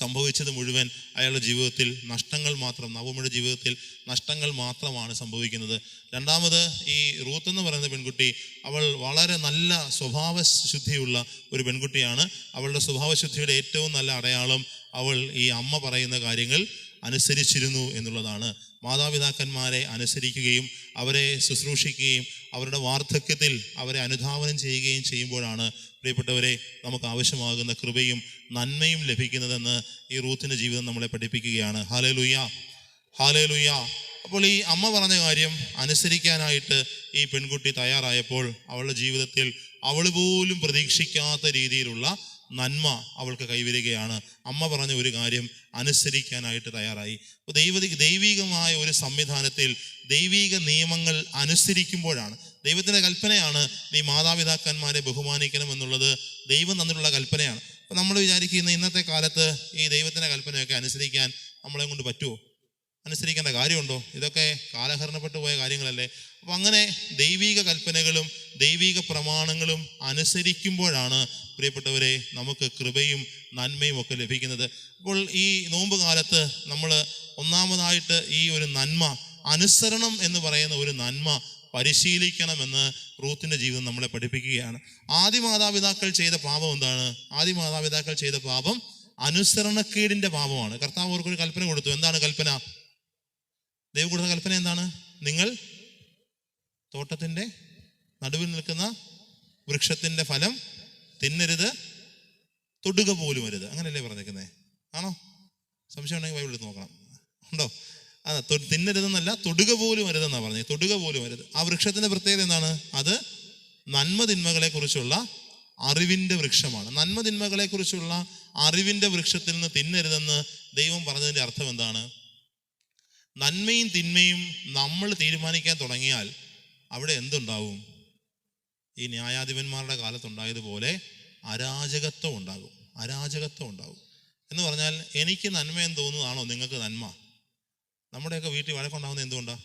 സംഭവിച്ചത് മുഴുവൻ അയാളുടെ ജീവിതത്തിൽ നഷ്ടങ്ങൾ മാത്രം, നവോമിയുടെ ജീവിതത്തിൽ നഷ്ടങ്ങൾ മാത്രമാണ് സംഭവിക്കുന്നത്. രണ്ടാമത് ഈ റൂത്ത് എന്ന് പറയുന്ന പെൺകുട്ടി, അവൾ വളരെ നല്ല സ്വഭാവശുദ്ധിയുള്ള ഒരു പെൺകുട്ടിയാണ്. അവളുടെ സ്വഭാവശുദ്ധിയുടെ ഏറ്റവും നല്ല അടയാളം അവൾ ഈ അമ്മ പറയുന്ന കാര്യങ്ങൾ അനുസരിച്ചിരുന്നു എന്നുള്ളതാണ്. മാതാപിതാക്കന്മാരെ അനുസരിക്കുകയും അവരെ ശുശ്രൂഷിക്കുകയും അവരുടെ വാർദ്ധക്യത്തിൽ അവരെ അനുധാവനം ചെയ്യുകയും ചെയ്യുമ്പോഴാണ് പ്രിയപ്പെട്ടവരെ നമുക്ക് ആവശ്യമാകുന്ന കൃപയും നന്മയും ലഭിക്കുന്നതെന്ന് ഈ റൂത്തിൻ്റെ ജീവിതം നമ്മളെ പഠിപ്പിക്കുകയാണ്. Hallelujah, hallelujah. അപ്പോൾ ഈ അമ്മ പറഞ്ഞ കാര്യം അനുസരിക്കാനായിട്ട് ഈ പെൺകുട്ടി തയ്യാറായപ്പോൾ അവളുടെ ജീവിതത്തിൽ അവൾ പോലും പ്രതീക്ഷിക്കാത്ത രീതിയിലുള്ള നന്മ അവൾക്ക് കൈവരികയാണ്. അമ്മ പറഞ്ഞ ഒരു കാര്യം അനുസരിക്കാനായിട്ട് തയ്യാറായി. അപ്പോൾ ദൈവികമായ ഒരു സംവിധാനത്തിൽ ദൈവിക നിയമങ്ങൾ അനുസരിക്കുമ്പോഴാണ്, ദൈവത്തിൻ്റെ കൽപ്പനയാണ് നീ മാതാപിതാക്കന്മാരെ ബഹുമാനിക്കണം എന്നുള്ളത് ദൈവം തന്നിട്ടുള്ള കൽപ്പനയാണ്. അപ്പോൾ നമ്മൾ വിചാരിക്കുന്ന ഇന്നത്തെ കാലത്ത് ഈ ദൈവത്തിൻ്റെ കൽപ്പനയൊക്കെ അനുസരിക്കാൻ നമ്മളെ കൊണ്ട് പറ്റുമോ? അനുസരിക്കേണ്ട കാര്യമുണ്ടോ? ഇതൊക്കെ കാലഹരണപ്പെട്ടു പോയ കാര്യങ്ങളല്ലേ. അപ്പം അങ്ങനെ ദൈവിക കൽപ്പനകളും ദൈവിക പ്രമാണങ്ങളും അനുസരിക്കുമ്പോഴാണ് പ്രിയപ്പെട്ടവരെ നമുക്ക് കൃപയും നന്മയും ഒക്കെ ലഭിക്കുന്നത്. അപ്പോൾ ഈ നോമ്പ് കാലത്ത് നമ്മൾ ഒന്നാമതായിട്ട് ഈ ഒരു നന്മ, അനുസരണം എന്ന് പറയുന്ന ഒരു നന്മ പരിശീലിക്കണമെന്ന് റൂത്തിൻ്റെ ജീവിതം നമ്മളെ പഠിപ്പിക്കുകയാണ്. ആദ്യ മാതാപിതാക്കൾ ചെയ്ത പാപം എന്താണ്? ആദ്യ മാതാപിതാക്കൾ ചെയ്ത പാപം അനുസരണക്കേടിൻ്റെ പാപമാണ്. കർത്താവ് അവർക്കൊരു കൽപ്പന കൊടുത്തു. എന്താണ് കൽപ്പന? ദൈവം കൊടുത്ത കൽപ്പന എന്താണ്? നിങ്ങൾ തോട്ടത്തിൻ്റെ നടുവിൽ നിൽക്കുന്ന വൃക്ഷത്തിൻ്റെ ഫലം തിന്നരുത്, തൊടുക പോലും അരുത്. അങ്ങനെയല്ലേ പറഞ്ഞേക്കുന്നത്? ആണോ? സംശയം ഉണ്ടെങ്കിൽ ബൈബിൾ എടുത്ത് നോക്കണം. ഉണ്ടോ? തിന്നരുതെന്നല്ല, തൊടുക പോലും അരുതെന്നാണ് പറഞ്ഞത്. തൊടുക പോലും അരുത്. ആ വൃക്ഷത്തിന്റെ പ്രത്യേകത എന്താണ്? അത് നന്മ തിന്മകളെ കുറിച്ചുള്ള അറിവിന്റെ വൃക്ഷമാണ്. നന്മ തിന്മകളെ കുറിച്ചുള്ള അറിവിന്റെ വൃക്ഷത്തിൽ നിന്ന് തിന്നരുതെന്ന് ദൈവം പറഞ്ഞതിന്റെ അർത്ഥം എന്താണ്? നന്മയും തിന്മയും നമ്മൾ തീരുമാനിക്കാൻ തുടങ്ങിയാൽ അവിടെ എന്തുണ്ടാവും? ഈ ന്യായാധിപന്മാരുടെ കാലത്തുണ്ടായതുപോലെ അരാജകത്വം ഉണ്ടാകും. അരാജകത്വം ഉണ്ടാകും എന്ന് പറഞ്ഞാൽ, എനിക്ക് നന്മയെന്ന് തോന്നുന്നതാണോ നിങ്ങൾക്ക് നന്മ? നമ്മുടെയൊക്കെ വീട്ടിൽ വഴക്കുണ്ടാകുന്നത് എന്തുകൊണ്ടാണ്?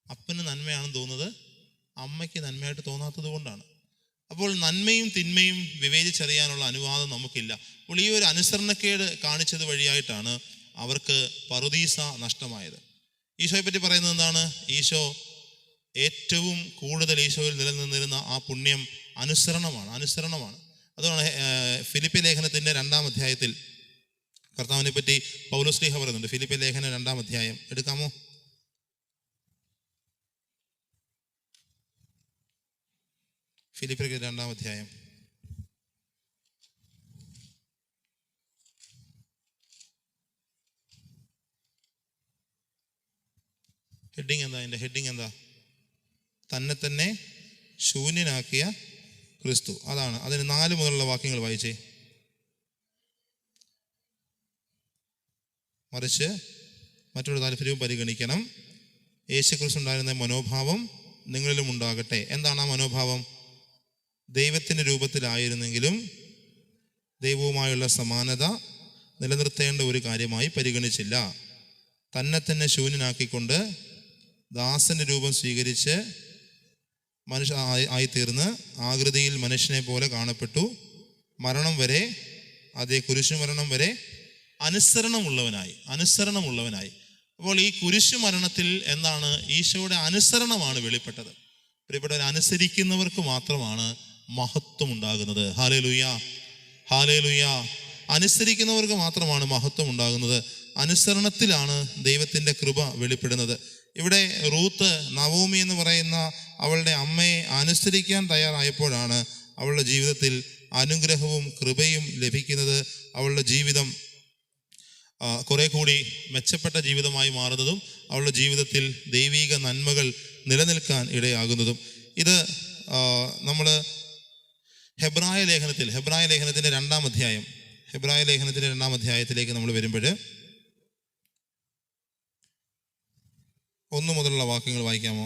അപ്പന് നന്മയാണെന്ന് തോന്നുന്നത് അമ്മയ്ക്ക് നന്മയായിട്ട് തോന്നാത്തത് കൊണ്ടാണ്. അപ്പോൾ നന്മയും തിന്മയും വിവേചിച്ചറിയാനുള്ള അനുവാദം നമുക്കില്ല. അപ്പോൾ ഈ ഒരു അനുസരണക്കേട് കാണിച്ചത് വഴിയായിട്ടാണ് അവർക്ക് പറുദീസ നഷ്ടമായത്. ഈശോയെ പറ്റി പറയുന്നത് എന്താണ്? ഈശോ ഏറ്റവും കൂടുതൽ ഈശോയിൽ നിലനിന്നിരുന്ന ആ പുണ്യം അനുസരണമാണ്. അതുകൊണ്ട് ഫിലിപ്പി ലേഖനത്തിന്റെ 2-ാം അധ്യായത്തിൽ കർത്താവിനെ പറ്റി പൗലോസ് ശ്ലീഹ പറയുന്നുണ്ട്. ഫിലിപ്പി ലേഖനം 2-ാം അധ്യായം എടുക്കാമോ? ഫിലിപ്പിയർക്ക് 2-ാം അധ്യായം. അതിന്റെ ഹെഡിങ് എന്താ? തന്നെ തന്നെ ശൂന്യനാക്കിയ ക്രിസ്തു. അതാണ്. അതിന് 4 മുതലുള്ള വാക്യങ്ങൾ വായിച്ചേ. മറിച്ച് മറ്റൊരു താല്പര്യവും പരിഗണിക്കണം. യേശുക്രിസ്തു ഉണ്ടായിരുന്ന മനോഭാവം നിങ്ങളിലും ഉണ്ടാകട്ടെ. എന്താണ് ആ മനോഭാവം? ദൈവത്തിൻ്റെ രൂപത്തിലായിരുന്നെങ്കിലും ദൈവവുമായുള്ള സമാനത നിലനിർത്തേണ്ട ഒരു കാര്യമായി പരിഗണിച്ചില്ല. തന്നെ തന്നെ ശൂന്യനാക്കിക്കൊണ്ട് ദാസന്റെ രൂപം സ്വീകരിച്ച് മനുഷ്യ ആയിത്തീർന്ന് ആകൃതിയിൽ മനുഷ്യനെ പോലെ കാണപ്പെട്ടു. മരണം വരെ, അതേ കുരിശു മരണം വരെ അനുസരണമുള്ളവനായി. അപ്പോൾ ഈ കുരിശു മരണത്തിൽ എന്താണ്? ഈശോയുടെ അനുസരണമാണ് വെളിപ്പെട്ടത്. പ്രിയപ്പെട്ടവർ, അനുസരിക്കുന്നവർക്ക് മാത്രമാണ് മഹത്വം ഉണ്ടാകുന്നത്. Hallelujah, hallelujah. അനുസരിക്കുന്നവർക്ക് മാത്രമാണ് മഹത്വം ഉണ്ടാകുന്നത്. അനുസരണത്തിലാണ് ദൈവത്തിൻ്റെ കൃപ വെളിപ്പെടുന്നത്. ഇവിടെ റൂത്ത് നവോമി എന്ന് പറയുന്ന അവളുടെ അമ്മയെ അനുസരിക്കാൻ തയ്യാറായപ്പോഴാണ് അവളുടെ ജീവിതത്തിൽ അനുഗ്രഹവും കൃപയും ലഭിക്കുന്നത്. അവളുടെ ജീവിതം കുറെ കൂടി മെച്ചപ്പെട്ട ജീവിതമായി മാറുന്നതും അവളുടെ ജീവിതത്തിൽ ദൈവിക നന്മകൾ നിലനിൽക്കാൻ ഇടയാകുന്നതും. ഇത് നമ്മൾ ഹെബ്രായ ലേഖനത്തിൻ്റെ 2-ാം അധ്യായം, ഹെബ്രായ ലേഖനത്തിൻ്റെ 2-ാം അധ്യായത്തിലേക്ക് നമ്മൾ വരുമ്പോൾ 1 മുതലുള്ള വാക്യങ്ങൾ വായിക്കാമോ?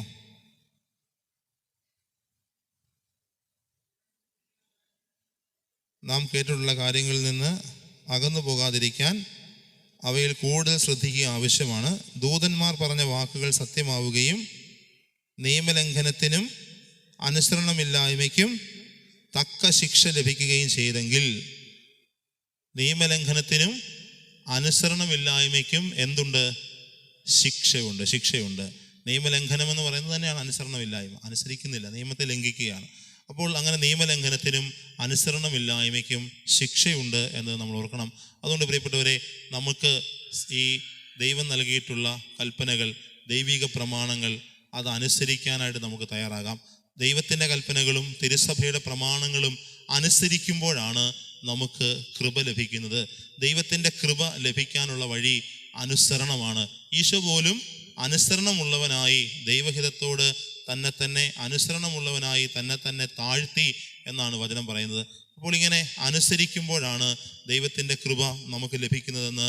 നാം കേട്ടിട്ടുള്ള കാര്യങ്ങളിൽ നിന്ന് അകന്നു പോകാതിരിക്കാൻ അവയിൽ കൂടുതൽ ശ്രദ്ധിക്കുക ആവശ്യമാണ്. ദൂതന്മാർ പറഞ്ഞ വാക്കുകൾ സത്യമാവുകയും നിയമലംഘനത്തിനും അനുസരണമില്ലായ്മയ്ക്കും തക്ക ശിക്ഷ ലഭിക്കുകയും ചെയ്തെങ്കിൽ, നിയമലംഘനത്തിനും അനുസരണമില്ലായ്മയ്ക്കും എന്തുണ്ട്? ശിക്ഷയുണ്ട്. നിയമലംഘനം എന്ന് പറയുന്നത് തന്നെയാണ് അനുസരണമില്ലായ്മ. അനുസരിക്കുന്നില്ല, നിയമത്തെ ലംഘിക്കുകയാണ്. അപ്പോൾ അങ്ങനെ നിയമലംഘനത്തിനും അനുസരണമില്ലായ്മയ്ക്കും ശിക്ഷയുണ്ട് എന്ന് നമ്മൾ ഓർക്കണം. അതുകൊണ്ട് പ്രിയപ്പെട്ടവരെ, നമുക്ക് ഈ ദൈവം നൽകിയിട്ടുള്ള കൽപ്പനകൾ, ദൈവിക പ്രമാണങ്ങൾ, അത് അനുസരിക്കാനായിട്ട് നമുക്ക് തയ്യാറാകാം. ദൈവത്തിൻ്റെ കൽപ്പനകളും തിരുസഭയുടെ പ്രമാണങ്ങളും അനുസരിക്കുമ്പോഴാണ് നമുക്ക് കൃപ ലഭിക്കുന്നത്. ദൈവത്തിൻ്റെ കൃപ ലഭിക്കാനുള്ള വഴി അനുസരണമാണ്. ഈശോ പോലും അനുസരണമുള്ളവനായി, ദൈവഹിതത്തോട് തന്നെ തന്നെ അനുസരണമുള്ളവനായി തന്നെ തന്നെ താഴ്ത്തി എന്നാണ് വചനം പറയുന്നത്. അപ്പോൾ ഇങ്ങനെ അനുസരിക്കുമ്പോഴാണ് ദൈവത്തിൻ്റെ കൃപ നമുക്ക് ലഭിക്കുന്നതെന്ന്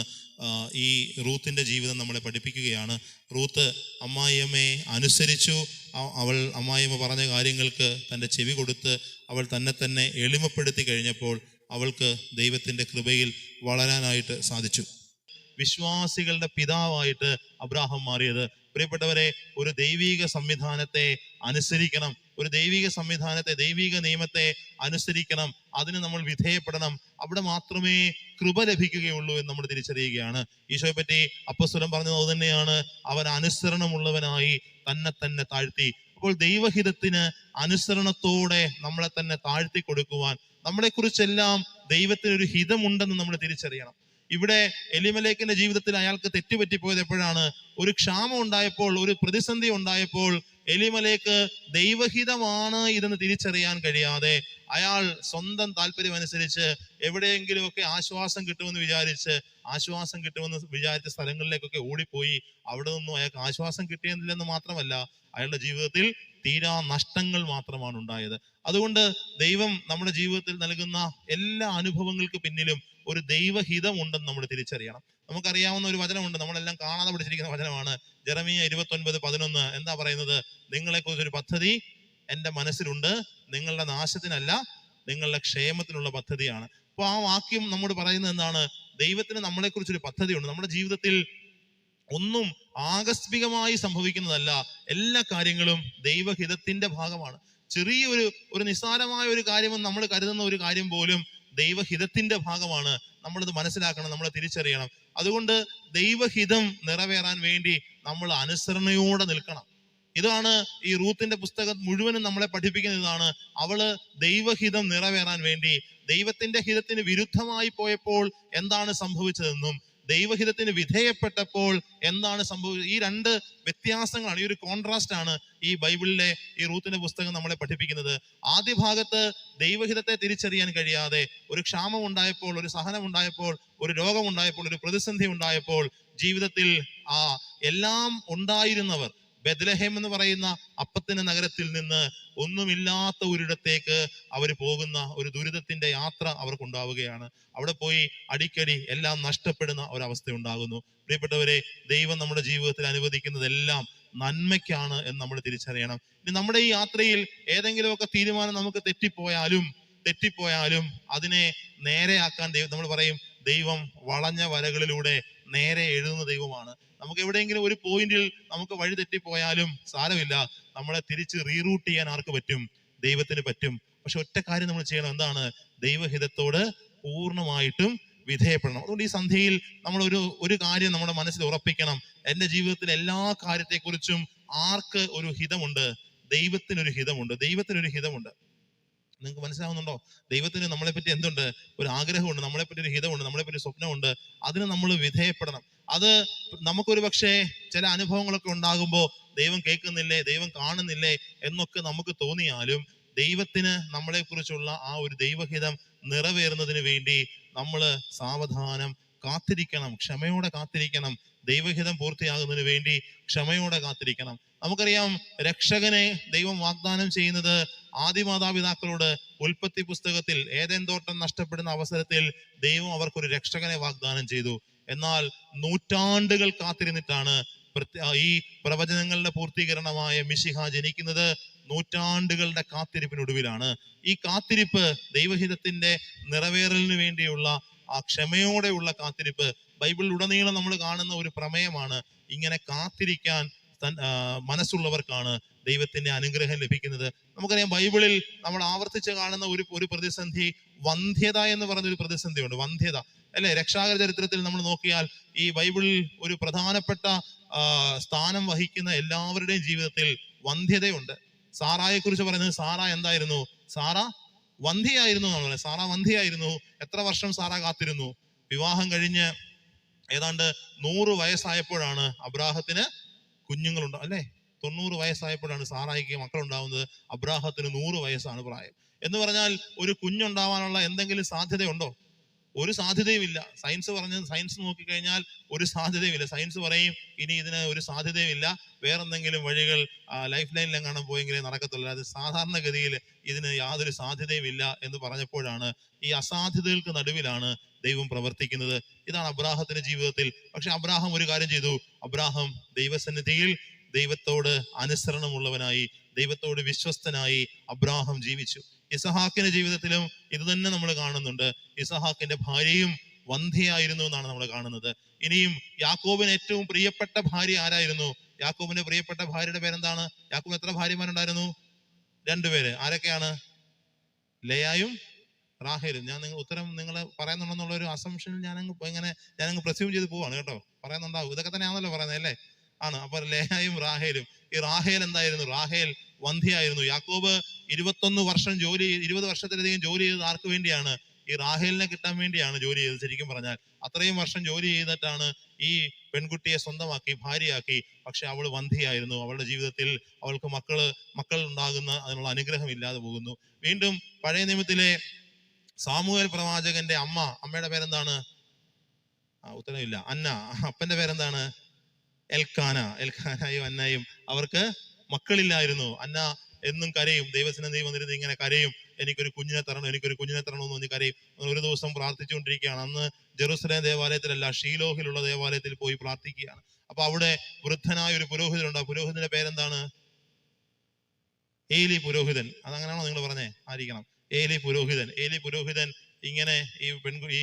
ഈ റൂത്തിൻ്റെ ജീവിതം നമ്മളെ പഠിപ്പിക്കുകയാണ്. റൂത്ത് അമ്മായിയമ്മയെ അനുസരിച്ചു. അവൾ അമ്മായിയമ്മ പറഞ്ഞ കാര്യങ്ങൾക്ക് തൻ്റെ ചെവി കൊടുത്ത് അവൾ തന്നെ തന്നെ എളിമപ്പെടുത്തി കഴിഞ്ഞപ്പോൾ അവൾക്ക് ദൈവത്തിൻ്റെ കൃപയിൽ വളരാനായിട്ട് സാധിച്ചു. വിശ്വാസികളുടെ പിതാവായിട്ട് അബ്രാഹാം മാറിയത്. പ്രിയപ്പെട്ടവരെ, ഒരു ദൈവിക സംവിധാനത്തെ അനുസരിക്കണം. ഒരു ദൈവിക സംവിധാനത്തെ, ദൈവിക നിയമത്തെ അനുസരിക്കണം. അതിന് നമ്മൾ വിധേയപ്പെടണം. അവിടെ മാത്രമേ കൃപ ലഭിക്കുകയുള്ളൂ എന്ന് നമ്മൾ തിരിച്ചറിയുകയാണ്. ഈശോയെ പറ്റി അപ്പോസ്തലൻ പറഞ്ഞത് അത് തന്നെയാണ്. അവൻ അനുസരണമുള്ളവനായി തന്നെ തന്നെ താഴ്ത്തി. അപ്പോൾ ദൈവഹിതത്തിന് അനുസരണത്തോടെ നമ്മളെ തന്നെ താഴ്ത്തി കൊടുക്കുവാൻ, നമ്മളെക്കുറിച്ചെല്ലാം ദൈവത്തിനൊരു ഹിതമുണ്ടെന്ന് നമ്മൾ തിരിച്ചറിയണം. ഇവിടെ എലിമലേക്കിന്റെ ജീവിതത്തിൽ അയാൾക്ക് തെറ്റുപറ്റിപ്പോയത് എപ്പോഴാണ്? ഒരു ക്ഷാമം ഉണ്ടായപ്പോൾ, ഒരു പ്രതിസന്ധി ഉണ്ടായപ്പോൾ എലിമലേക്ക് ദൈവഹിതമാണ് ഇതെന്ന് തിരിച്ചറിയാൻ കഴിയാതെ അയാൾ സ്വന്തം താല്പര്യം അനുസരിച്ച് എവിടെയെങ്കിലുമൊക്കെ ആശ്വാസം കിട്ടുമെന്ന് വിചാരിച്ച സ്ഥലങ്ങളിലേക്കൊക്കെ ഓടിപ്പോയി. അവിടെ നിന്നും അയാൾക്ക് ആശ്വാസം കിട്ടിയെന്നില്ലെന്ന് മാത്രമല്ല, അയാളുടെ ജീവിതത്തിൽ തീരാ നഷ്ടങ്ങൾ മാത്രമാണ് ഉണ്ടായത്. അതുകൊണ്ട് ദൈവം നമ്മുടെ ജീവിതത്തിൽ നൽകുന്ന എല്ലാ അനുഭവങ്ങൾക്ക് പിന്നിലും ഒരു ദൈവഹിതം ഉണ്ടെന്ന് നമ്മൾ തിരിച്ചറിയണം. നമുക്കറിയാവുന്ന ഒരു വചനമുണ്ട്, നമ്മളെല്ലാം കാണാതെ പഠിച്ചിരിക്കുന്ന വചനമാണ്. ജെറമിയ 29:11 എന്താ പറയുന്നത്? നിങ്ങളെക്കുറിച്ചൊരു പദ്ധതി എൻ്റെ മനസ്സിലുണ്ട്, നിങ്ങളുടെ നാശത്തിനല്ല, നിങ്ങളുടെ ക്ഷേമത്തിനുള്ള പദ്ധതിയാണ്. അപ്പൊ ആ വാക്യം നമ്മോട് പറയുന്നത് എന്താണ്? ദൈവത്തിന് നമ്മളെക്കുറിച്ചൊരു പദ്ധതിയുണ്ട്. നമ്മുടെ ജീവിതത്തിൽ ഒന്നും ആകസ്മികമായി സംഭവിക്കുന്നതല്ല, എല്ലാ കാര്യങ്ങളും ദൈവഹിതത്തിന്റെ ഭാഗമാണ്. ചെറിയൊരു നിസ്സാരമായ ഒരു കാര്യമെന്ന് നമ്മൾ കരുതുന്ന ഒരു കാര്യം പോലും ദൈവഹിതത്തിന്റെ ഭാഗമാണ്. നമ്മളിത് മനസ്സിലാക്കണം, നമ്മൾ തിരിച്ചറിയണം. അതുകൊണ്ട് ദൈവഹിതം നിറവേറാൻ വേണ്ടി നമ്മൾ അനുസരണയോടെ നിൽക്കണം. ഇതാണ് ഈ റൂത്തിന്റെ പുസ്തകം മുഴുവനും നമ്മളെ പഠിപ്പിക്കുന്ന ഇതാണ്. അവള് ദൈവഹിതം നിറവേറാൻ വേണ്ടി ദൈവത്തിന്റെ ഹിതത്തിന് വിരുദ്ധമായി പോയപ്പോൾ എന്താണ് സംഭവിച്ചതെന്നും ദൈവഹിതത്തിന് വിധേയപ്പെട്ടപ്പോൾ എന്താണ് സംഭവിച്ചത്, ഈ രണ്ട് വ്യത്യാസങ്ങളാണ്, ഈ ഒരു കോൺട്രാസ്റ്റ് ആണ് ഈ ബൈബിളിലെ ഈ റൂത്തിന്റെ പുസ്തകം നമ്മളെ പഠിപ്പിക്കുന്നത്. ആദ്യ ഭാഗത്ത് ദൈവഹിതത്തെ തിരിച്ചറിയാൻ കഴിയാതെ ഒരു ക്ഷാമം ഉണ്ടായപ്പോൾ, ഒരു സഹനം ഉണ്ടായപ്പോൾ, ഒരു രോഗം ഉണ്ടായപ്പോൾ, ഒരു പ്രതിസന്ധി ഉണ്ടായപ്പോൾ ജീവിതത്തിൽ എല്ലാം ഉണ്ടായിരുന്നവർ ബെത്ലഹേം എന്ന് പറയുന്ന അപ്പത്തിന്റെ നഗരത്തിൽ നിന്ന് ഒന്നുമില്ലാത്ത ഒരിടത്തേക്ക് അവർ പോകുന്ന ഒരു ദുരിതത്തിന്റെ യാത്ര അവർക്കുണ്ടാവുകയാണ്. അവിടെ പോയി അടിക്കടി എല്ലാം നഷ്ടപ്പെടുന്ന ഒരവസ്ഥ ഉണ്ടാകുന്നു. പ്രിയപ്പെട്ടവരെ, ദൈവം നമ്മുടെ ജീവിതത്തിൽ അനുവദിക്കുന്നതെല്ലാം നന്മയ്ക്കാണ് എന്ന് നമ്മൾ തിരിച്ചറിയണം. ഇനി നമ്മുടെ ഈ യാത്രയിൽ ഏതെങ്കിലുമൊക്കെ തീരുമാനം നമുക്ക് തെറ്റിപ്പോയാലും അതിനെ നേരെയാക്കാൻ നമ്മൾ പറയും, ദൈവം വളഞ്ഞ വരകളിലൂടെ നേരെ എഴുതുന്ന ദൈവമാണ്. നമുക്ക് എവിടെയെങ്കിലും ഒരു പോയിന്റിൽ നമുക്ക് വഴി തെറ്റിപ്പോയാലും സാരമില്ല, നമ്മളെ തിരിച്ച് റീറൂട്ട് ചെയ്യാൻ ആർക്ക് പറ്റും? ദൈവത്തിന് പറ്റും. പക്ഷെ ഒറ്റ കാര്യം നമ്മൾ ചെയ്യണം, എന്താണ്? ദൈവഹിതത്തോട് പൂർണ്ണമായിട്ടും വിധേയപ്പെടണം. അതുകൊണ്ട് ഈ സന്ധ്യയിൽ നമ്മൾ ഒരു കാര്യം നമ്മുടെ മനസ്സിൽ ഉറപ്പിക്കണം. എൻ്റെ ജീവിതത്തിലെ എല്ലാ കാര്യത്തെക്കുറിച്ചും ആർക്ക് ഒരു ഹിതമുണ്ട്? ദൈവത്തിനൊരു ഹിതമുണ്ട്. നിങ്ങൾക്ക് മനസ്സിലാവുന്നുണ്ടോ? ദൈവത്തിന് നമ്മളെ പറ്റി എന്തുണ്ട്? ഒരു ആഗ്രഹമുണ്ട്, നമ്മളെ പറ്റി ഒരു ഹിതമുണ്ട്, നമ്മളെ പറ്റി സ്വപ്നമുണ്ട്. അതിന് നമ്മൾ വിധേയപ്പെടണം. അത് നമുക്കൊരു പക്ഷേ ചില അനുഭവങ്ങളൊക്കെ ഉണ്ടാകുമ്പോൾ ദൈവം കേൾക്കുന്നില്ലേ, ദൈവം കാണുന്നില്ലേ എന്നൊക്കെ നമുക്ക് തോന്നിയാലും ദൈവത്തിന് നമ്മളെ കുറിച്ചുള്ള ആ ഒരു ദൈവഹിതം നിറവേറുന്നതിന് വേണ്ടി നമ്മൾ സാവധാനം കാത്തിരിക്കണം, ക്ഷമയോടെ കാത്തിരിക്കണം. ദൈവഹിതം പൂർത്തിയാകുന്നതിന് വേണ്ടി ക്ഷമയോടെ കാത്തിരിക്കണം. നമുക്കറിയാം, രക്ഷകനെ ദൈവം വാഗ്ദാനം ചെയ്യുന്നത് ആദിമാതാപിതാക്കളോട്. ഉൽപ്പത്തി പുസ്തകത്തിൽ ഏദെൻ തോട്ടം നഷ്ടപ്പെടുന്ന അവസരത്തിൽ ദൈവം അവർക്കൊരു രക്ഷകനെ വാഗ്ദാനം ചെയ്തു. എന്നാൽ നൂറ്റാണ്ടുകൾ കാത്തിരുന്നിട്ടാണ് ഈ പ്രവചനങ്ങളുടെ പൂർത്തീകരണമായ മിശിഹ ജനിക്കുന്നത്. നൂറ്റാണ്ടുകളുടെ കാത്തിരിപ്പിനൊടുവിലാണ്. ഈ കാത്തിരിപ്പ് ദൈവഹിതത്തിന്റെ നിറവേറലിന് വേണ്ടിയുള്ള ആ ക്ഷമയോടെയുള്ള കാത്തിരിപ്പ് ബൈബിളിൽ ഉടനീളം നമ്മൾ കാണുന്ന ഒരു പ്രമേയമാണ്. ഇങ്ങനെ കാത്തിരിക്കാൻ മനസ്സുള്ളവർക്കാണ് ദൈവത്തിന്റെ അനുഗ്രഹം ലഭിക്കുന്നത്. നമുക്കറിയാം, ബൈബിളിൽ നമ്മൾ ആവർത്തിച്ച് കാണുന്ന ഒരു പ്രതിസന്ധി വന്ധ്യത എന്ന് പറയുന്ന ഒരു പ്രതിസന്ധിയുണ്ട്. വന്ധ്യത അല്ലെ? രക്ഷാകര ചരിത്രത്തിൽ നമ്മൾ നോക്കിയാൽ ഈ ബൈബിളിൽ ഒരു പ്രധാനപ്പെട്ട സ്ഥാനം വഹിക്കുന്ന എല്ലാവരുടെയും ജീവിതത്തിൽ വന്ധ്യതയുണ്ട്. സാറായെ കുറിച്ച് പറയുന്നത്, സാറ എന്തായിരുന്നു? സാറ വന്ധ്യയായിരുന്നു എന്നാണ് പറയുന്നത്. സാറ വന്ധ്യയായിരുന്നു. എത്ര വർഷം സാറ കാത്തിരുന്നു? വിവാഹം കഴിഞ്ഞ് ഏതാണ്ട് 100 വയസ്സായപ്പോഴാണ് അബ്രാഹത്തിന് കുഞ്ഞുങ്ങളുണ്ട് അല്ലെ? 90 വയസ്സായപ്പോഴാണ് സാറായിക്ക് മക്കളുണ്ടാവുന്നത്. അബ്രാഹത്തിന് 100 വയസ്സാണ് പ്രായം. എന്ന് പറഞ്ഞാൽ ഒരു കുഞ്ഞുണ്ടാവാനുള്ള എന്തെങ്കിലും സാധ്യതയുണ്ടോ? ഒരു സാധ്യതയുമില്ല. സയൻസ് നോക്കിക്കഴിഞ്ഞാൽ ഒരു സാധ്യതയുമില്ല. സയൻസ് പറയും ഇനി ഇതിന് ഒരു സാധ്യതയുമില്ല, വേറെന്തെങ്കിലും വഴികൾ ലൈഫ് ലൈനിലെങ്ങാനും പോയെങ്കിലേ നടക്കത്തുള്ളൂ, അത് സാധാരണഗതിയിൽ ഇതിന് യാതൊരു സാധ്യതയുമില്ല എന്ന് പറഞ്ഞപ്പോഴാണ്, ഈ അസാധ്യതകൾക്ക് നടുവിലാണ് ദൈവം പ്രവർത്തിക്കുന്നത്. ഇതാണ് അബ്രാഹത്തിന്റെ ജീവിതത്തിൽ. പക്ഷെ അബ്രാഹാം ഒരു കാര്യം ചെയ്തു. അബ്രാഹാം ദൈവസന്നിധിയിൽ ദൈവത്തോട് അനുസരണമുള്ളവനായി, ദൈവത്തോട് വിശ്വസ്തനായി അബ്രാഹാം ജീവിച്ചു. ഇസഹാക്കിന്റെ ജീവിതത്തിലും ഇത് തന്നെ നമ്മൾ കാണുന്നുണ്ട്. ഇസഹാക്കിന്റെ ഭാര്യയും വന്ധ്യയായിരുന്നു എന്നാണ് നമ്മൾ കാണുന്നത്. ഇനിയും യാക്കോബിന് ഏറ്റവും പ്രിയപ്പെട്ട ഭാര്യ ആരായിരുന്നു? യാക്കോബിന്റെ പ്രിയപ്പെട്ട ഭാര്യയുടെ പേരെന്താണ്? യാക്കോബ് എത്ര ഭാര്യമാരുണ്ടായിരുന്നു? 2 പേര്. ആരൊക്കെയാണ്? ലേയായും റാഹേലും. ഞാൻ ഉത്തരം നിങ്ങൾ പറയുന്നുണ്ടെന്നുള്ള ഒരു അസംഷനിൽ ഞാനങ്ങ് പ്രസ്യൂം ചെയ്ത് പോവാണ് കേട്ടോ. പറയുന്നുണ്ടാവും, ഇതൊക്കെ തന്നെയാണല്ലോ പറയുന്നത് അല്ലേ? ആണ്. അപ്പൊ ലേയായും റാഹേലും. ഈ റാഹേൽ എന്തായിരുന്നു? റാഹേൽ വന്ധ്യയായിരുന്നു. യാക്കോബ് 20 വർഷത്തിലധികം ജോലി ചെയ്തത് ആർക്ക് വേണ്ടിയാണ്? ഈ റാഹേലിനെ കിട്ടാൻ വേണ്ടിയാണ് ജോലി ചെയ്തത്. ശരിക്കും പറഞ്ഞാൽ അത്രയും വർഷം ജോലി ചെയ്തിട്ടാണ് ഈ പെൺകുട്ടിയെ സ്വന്തമാക്കി ഭാര്യയാക്കി. പക്ഷെ അവൾ വന്ധിയായിരുന്നു. അവളുടെ ജീവിതത്തിൽ അവൾക്ക് മക്കൾ ഉണ്ടാകുന്ന അതിനുള്ള അനുഗ്രഹം ഇല്ലാതെ പോകുന്നു. വീണ്ടും പഴയ നിയമത്തിലെ സാമൂവേൽ പ്രവാചകന്റെ അമ്മയുടെ പേരെന്താണ്? ഉത്തരവില്ല. അന്ന. അപ്പന്റെ പേരെന്താണ്? എൽക്കാനയും അന്നയും. അവർക്ക് മക്കളില്ലായിരുന്നു. അന്ന എന്നും കരയും, ദൈവസന്നിധിയിൽ വന്നിരുന്ന് ഇങ്ങനെ കരയും, എനിക്കൊരു കുഞ്ഞിനെ തരണം എന്ന് പറഞ്ഞ് കരയും. ഒരു ദിവസം പ്രാർത്ഥിച്ചുകൊണ്ടിരിക്കുകയാണ്. അന്ന് ജെറുസലേം ദേവാലയത്തിലല്ല, ഷീലോഹിലുള്ള ദേവാലയത്തിൽ പോയി പ്രാർത്ഥിക്കുകയാണ്. അപ്പൊ അവിടെ വൃദ്ധനായ ഒരു പുരോഹിതനുണ്ട്. ആ പുരോഹിതന്റെ പേരെന്താണ്? ഏലി പുരോഹിതൻ. അതങ്ങനെയാണോ നിങ്ങൾ പറഞ്ഞേ? ആയിരിക്കണം. ഏലി പുരോഹിതൻ ഇങ്ങനെ ഈ